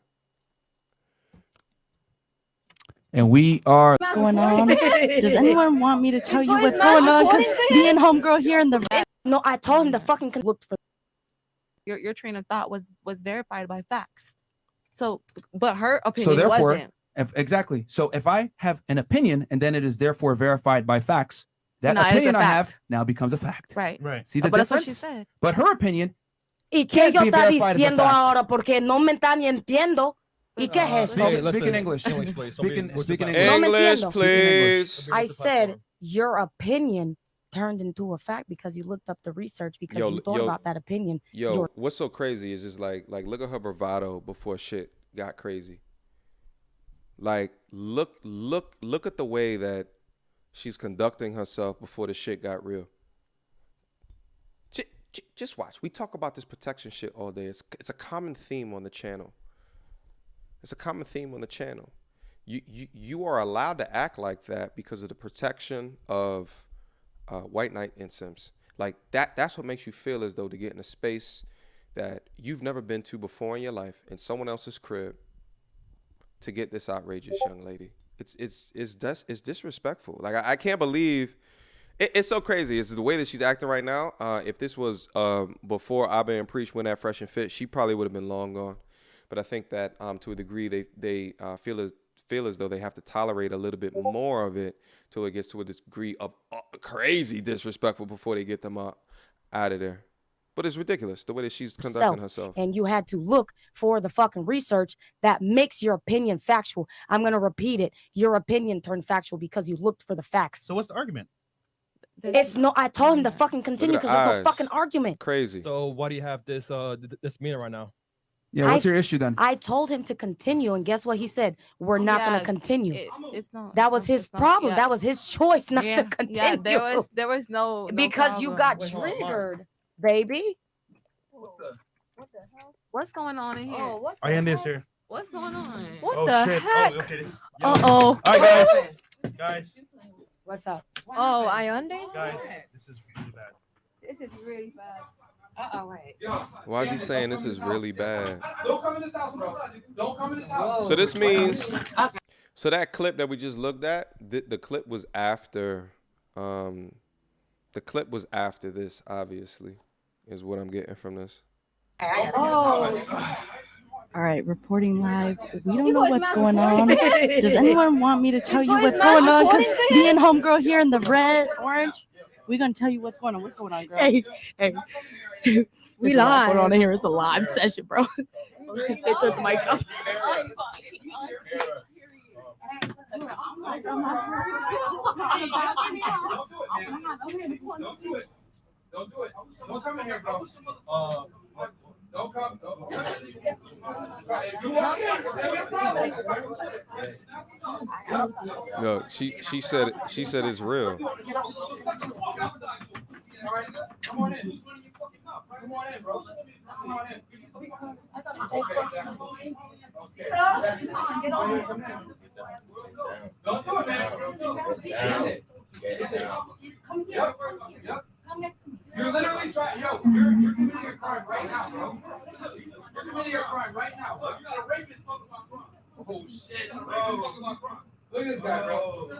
And we are. What's going on? Does anyone want me to tell you what's going on? Because me and homegirl here in the red. No, I told him to fucking look for. Your train of thought was verified by facts. So, but her So opinion therefore, wasn't. exactly. So if I have an opinion and then it is therefore verified by facts, that now it is a opinion I have fact. now becomes a fact. Right. Right. See the But that's what difference? she said. But her opinion ¿Y qué can't yo be está verified as a diciendo fact. ahora? Porque no me está ni entiendo. ¿Y qué es eso? Speak in English. please. Speak in English. No me English, entiendo. please. I said your opinion turned into a fact because you looked up the research because you thought about that opinion. Yo, what's so crazy is just like look at her bravado before shit got crazy. Like look at the way that she's conducting herself before the shit got real. Just watch. We talk about this protection shit all day. It's a common theme on the channel. It's a common theme on the channel. You are allowed to act like that because of the protection of white knight and Sims. Like that's what makes you feel as though to get in a space that you've never been to before in your life in someone else's crib to get this outrageous young lady. It's disrespectful. Like I can't believe it's so crazy. It's the way that she's acting right now. If this was before Abba and Preach went at Fresh and Fit, she probably would have been long gone. But I think that to a degree they feel as though they have to tolerate a little bit more of it till it gets to a degree of crazy disrespectful before they get them out of there. But it's ridiculous the way that she's conducting herself. And you had to look for the fucking research that makes your opinion factual. I'm going to repeat it. Your opinion turned factual because you looked for the facts. So what's the argument? It's no, I told him to fucking continue because there's no fucking argument. Crazy. So why do you have this meeting right now? Yeah, what's your issue then? I told him to continue, and guess what he said? We're not going to continue. It's not. That was his problem. That was his choice not to continue. Yeah, there was no because you problem. got triggered, baby. What the hell? What's going on in here? Oh, what the Allende hell? is here. What's going on? Oh, the shit. heck? Oh, okay. Uh-oh. All right, guys. What's up? Oh, Allende? Guys, this is really bad. This is really bad. Uh-oh, wait. Why is he saying this is really bad? Don't come in this house, bro. Don't come in this house. So this means, so that clip that we just looked at, the clip was after, this, obviously, is what I'm getting from this. Oh. All right, reporting live. We don't know what's going on. Does anyone want me to tell you what's going on? Because me and homegirl here in the red, orange, we're going to tell you what's going on. What's going on, girl? Hey. We live. Put on here. It's a live session, bro. They took my cup. Don't do it. Don't come in here, bro. Don't come. No, she said it's real. All right, come on in. Come on in, bro. Come on in. Don't do it, man. Yep. You're literally trying. Yo, you're committing a crime right now, bro. You're committing a crime right now. Look, you got a rapist talking about crime. Oh shit, a rapist talking about crime. Look at this guy, bro.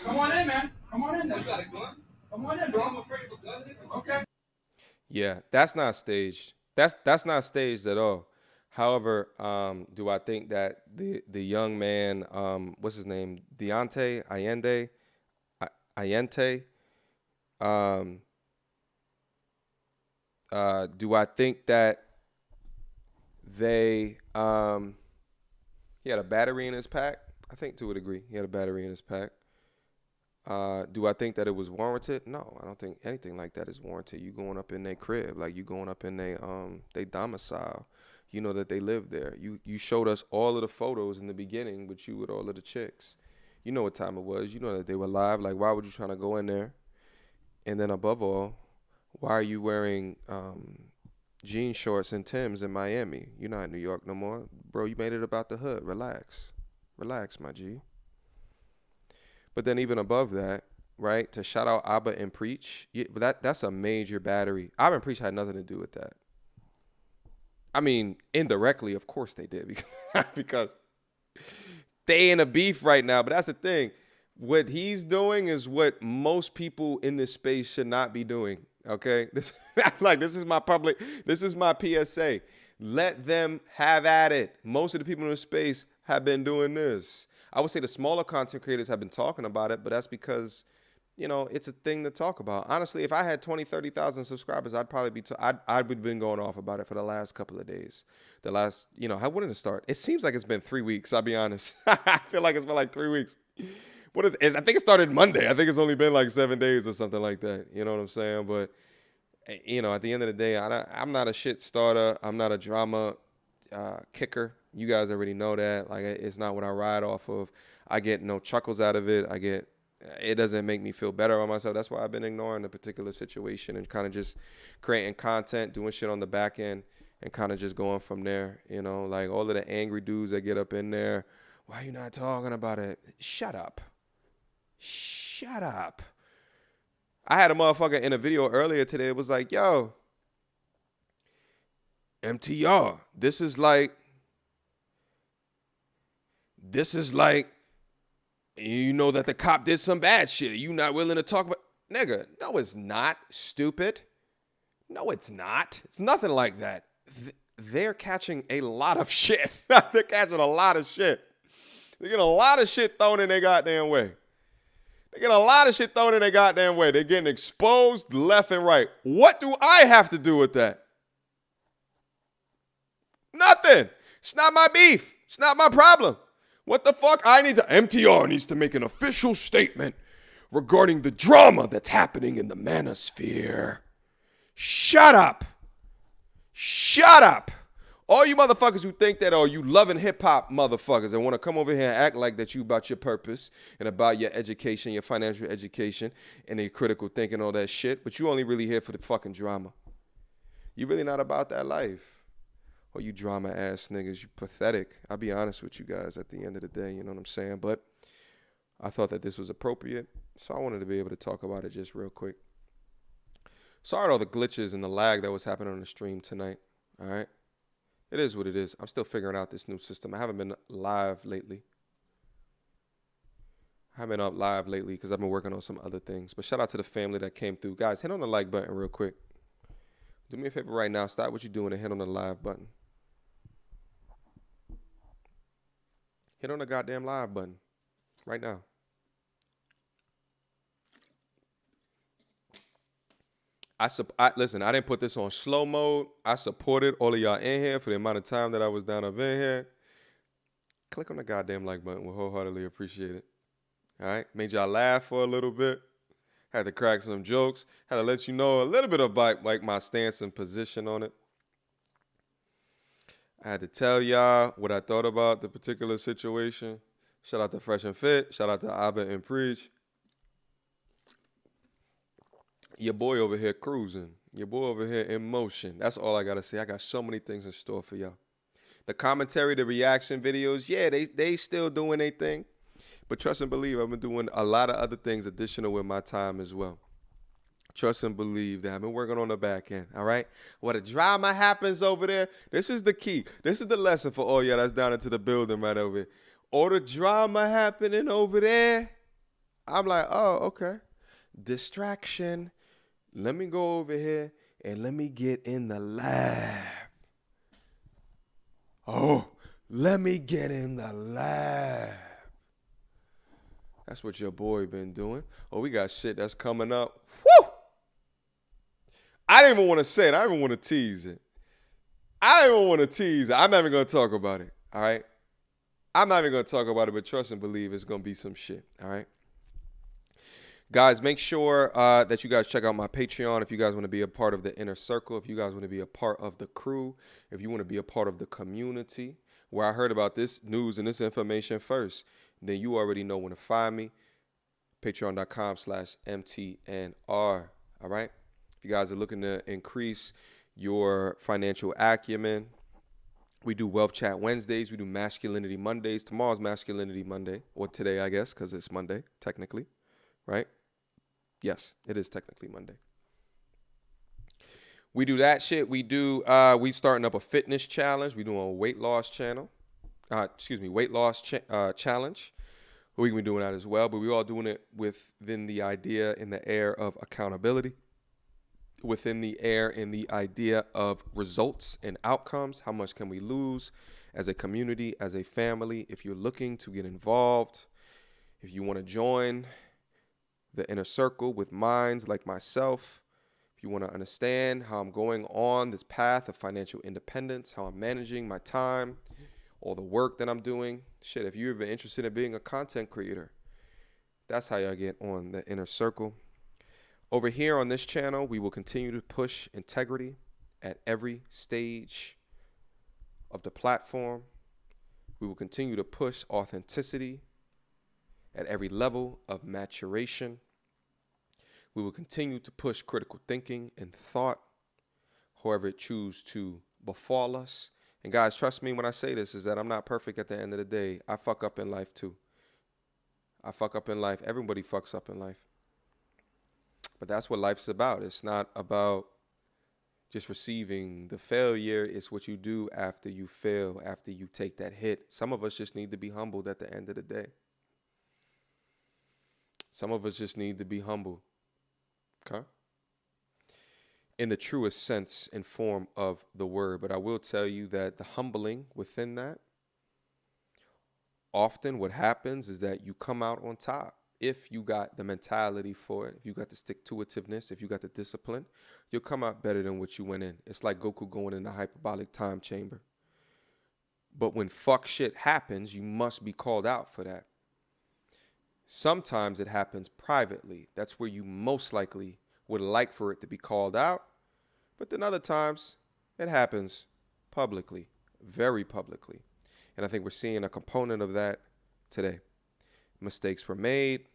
Come on in, man. Come on in. You got a gun? Come on in, bro. I'm afraid of a gun. Okay. Yeah, that's not staged. That's not staged at all. However, do I think that the young man, what's his name, Allende, do I think that he had a battery in his pack? I think to a degree he had a battery in his pack. Do I think that it was warranted? No, I don't think anything like that is warranted. You going up in their crib, like you going up in their domicile. You know that they live there. You showed us all of the photos in the beginning with you with all of the chicks. You know what time it was. You know that they were live. Like, why would you trying to go in there? And then above all, why are you wearing jean shorts and Timbs in Miami? You're not in New York no more. Bro, you made it about the hood. Relax. Relax, my G. But then even above that, right, to shout out Abba and Preach, that's a major battery. Abba and Preach had nothing to do with that. I mean, indirectly, of course they did because they in a beef right now. But that's the thing. What he's doing is what most people in this space should not be doing. Okay, this is my PSA. Let them have at it. Most of the people in the space have been doing this. I would say the smaller content creators have been talking about it, but that's because, you know, it's a thing to talk about. Honestly, if I had 20, 30,000 subscribers, I'd probably be, I would have been going off about it for the last couple of days. How when did it start? It seems like it's been 3 weeks, I'll be honest. I feel like it's been like 3 weeks. What is it? I think it started Monday. I think it's only been like 7 days or something like that. You know what I'm saying? But, you know, at the end of the day, I'm not a shit starter. I'm not a drama kicker. You guys already know that. Like, it's not what I ride off of. I get no chuckles out of it. It doesn't make me feel better about myself. That's why I've been ignoring the particular situation and kind of just creating content, doing shit on the back end, and kind of just going from there. You know, like all of the angry dudes that get up in there. Why are you not talking about it? Shut up. Shut up. I had a motherfucker in a video earlier today. It was like, yo, MTR, this is like, you know that the cop did some bad shit. Are you not willing to talk about? Nigga, no, it's not, stupid. No, it's not. It's nothing like that. They're catching a lot of shit. They're catching a lot of shit. They're getting a lot of shit thrown in their goddamn way. They're getting exposed left and right. What do I have to do with that? Nothing. It's not my beef. It's not my problem. What the fuck? MTR needs to make an official statement regarding the drama that's happening in the manosphere. Shut up. Shut up. All you motherfuckers who think that, you loving hip-hop motherfuckers that want to come over here and act like that you about your purpose and about your education, your financial education, and your critical thinking, all that shit, but you only really here for the fucking drama. You really not about that life. Or you drama-ass niggas, you pathetic. I'll be honest with you guys at the end of the day, you know what I'm saying? But I thought that this was appropriate, so I wanted to be able to talk about it just real quick. Sorry all the glitches and the lag that was happening on the stream tonight, all right? It is what it is. I'm still figuring out this new system. I haven't been live lately. I haven't been up live lately because I've been working on some other things. But shout out to the family that came through. Guys, hit on the like button real quick. Do me a favor right now. Stop what you're doing and hit on the live button. Hit on the goddamn live button right now. Listen, I didn't put this on slow mode. I supported all of y'all in here for the amount of time that I was down up in here. Click on the goddamn like button. We'll wholeheartedly appreciate it. All right? Made y'all laugh for a little bit. Had to crack some jokes. Had to let you know a little bit about like my stance and position on it. I had to tell y'all what I thought about the particular situation. Shout out to Fresh and Fit. Shout out to Abba and Preach. Your boy over here cruising. Your boy over here in motion. That's all I got to say. I got so many things in store for y'all. The commentary, the reaction videos, yeah, they still doing their thing. But trust and believe, I've been doing a lot of other things additional with my time as well. Trust and believe that. I've been working on the back end, all right? What a drama happens over there, this is the key. This is the lesson for all y'all that's down into the building right over here. All the drama happening over there, I'm like, oh, okay. Distraction. Let me go over here and let me get in the lab. Oh, let me get in the lab. That's what your boy been doing. Oh, we got shit that's coming up. Woo! I didn't even want to say it. I didn't even want to tease it. I'm not even going to talk about it, all right? I'm not even going to talk about it, but trust and believe it's going to be some shit, all right? Guys, make sure that you guys check out my Patreon if you guys want to be a part of the inner circle, if you guys want to be a part of the crew, if you want to be a part of the community, where I heard about this news and this information first, then you already know when to find me, patreon.com/MTandR, all right? If you guys are looking to increase your financial acumen, we do Wealth Chat Wednesdays, we do Masculinity Mondays. Tomorrow's Masculinity Monday, or today, I guess, because it's Monday, technically, right? Yes, it is technically Monday. We do that shit. We starting up a fitness challenge. We doing a weight loss channel. Weight loss challenge. We can be doing that as well, but we all doing it within the idea in the air of accountability, within the air in the idea of results and outcomes. How much can we lose as a community, as a family? If you're looking to get involved, if you want to join the inner circle with minds like myself, if you want to understand how I'm going on this path of financial independence, how I'm managing my time, all the work that I'm doing. Shit, if you're even interested in being a content creator, that's how y'all get on the inner circle. Over here on this channel, we will continue to push integrity at every stage of the platform. We will continue to push authenticity at every level of maturation. We will continue to push critical thinking and thought, however it chooses to befall us. And guys, trust me when I say this, is that I'm not perfect at the end of the day. I fuck up in life too. I fuck up in life. Everybody fucks up in life. But that's what life's about. It's not about just receiving the failure. It's what you do after you fail, after you take that hit. Some of us just need to be humbled at the end of the day. Some of us just need to be humbled. Okay? In the truest sense and form of the word. But I will tell you that the humbling within that, often what happens is that you come out on top. If you got the mentality for it, if you got the stick-to-itiveness, if you got the discipline, you'll come out better than what you went in. It's like Goku going in the hyperbolic time chamber. But when fuck shit happens, you must be called out for that. Sometimes it happens privately. That's where you most likely would like for it to be called out. But then other times it happens publicly, very publicly. And I think we're seeing a component of that today. Mistakes were made.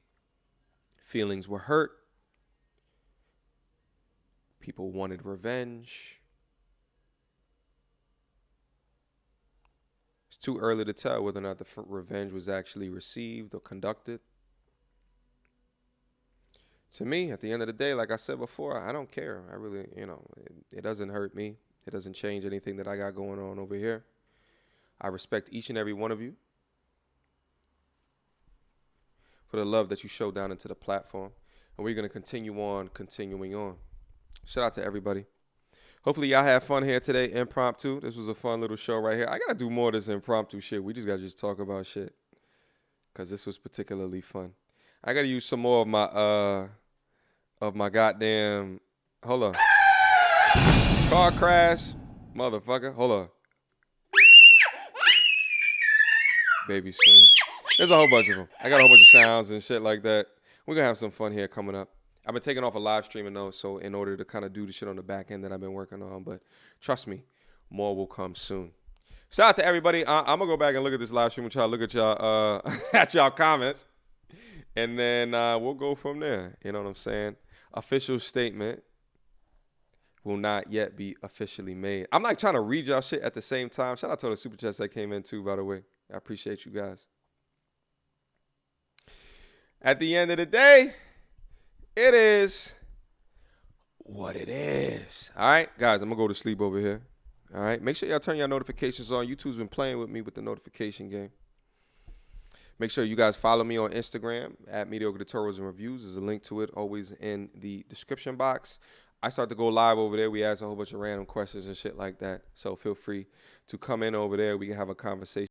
Feelings were hurt. People wanted revenge. It's too early to tell whether or not the revenge was actually received or conducted. To me, at the end of the day, like I said before, I don't care. I really, it doesn't hurt me. It doesn't change anything that I got going on over here. I respect each and every one of you for the love that you show down into the platform. And we're going to continuing on. Shout out to everybody. Hopefully y'all have fun here today, impromptu. This was a fun little show right here. I got to do more of this impromptu shit. We just got to just talk about shit because this was particularly fun. I got to use some more of my goddamn, hold on. Car crash, motherfucker. Hold on. Baby scream. There's a whole bunch of them. I got a whole bunch of sounds and shit like that. We're going to have some fun here coming up. I've been taking off a live streaming though, so in order to kind of do the shit on the back end that I've been working on. But trust me, more will come soon. Shout out to everybody. I'm going to go back and look at this live stream and try to look at y'all at y'all comments. And then we'll go from there. You know what I'm saying? Official statement will not yet be officially made. I'm like trying to read y'all shit at the same time. Shout out to all the super chats that came in too, by the way. I appreciate you guys. At the end of the day, it is what it is. All right, guys, I'm going to go to sleep over here. All right, make sure y'all turn your notifications on. YouTube's been playing with me with the notification game. Make sure you guys follow me on Instagram at Mediocre Tutorials and Reviews. There's a link to it always in the description box. I start to go live over there. We ask a whole bunch of random questions and shit like that. So feel free to come in over there. We can have a conversation.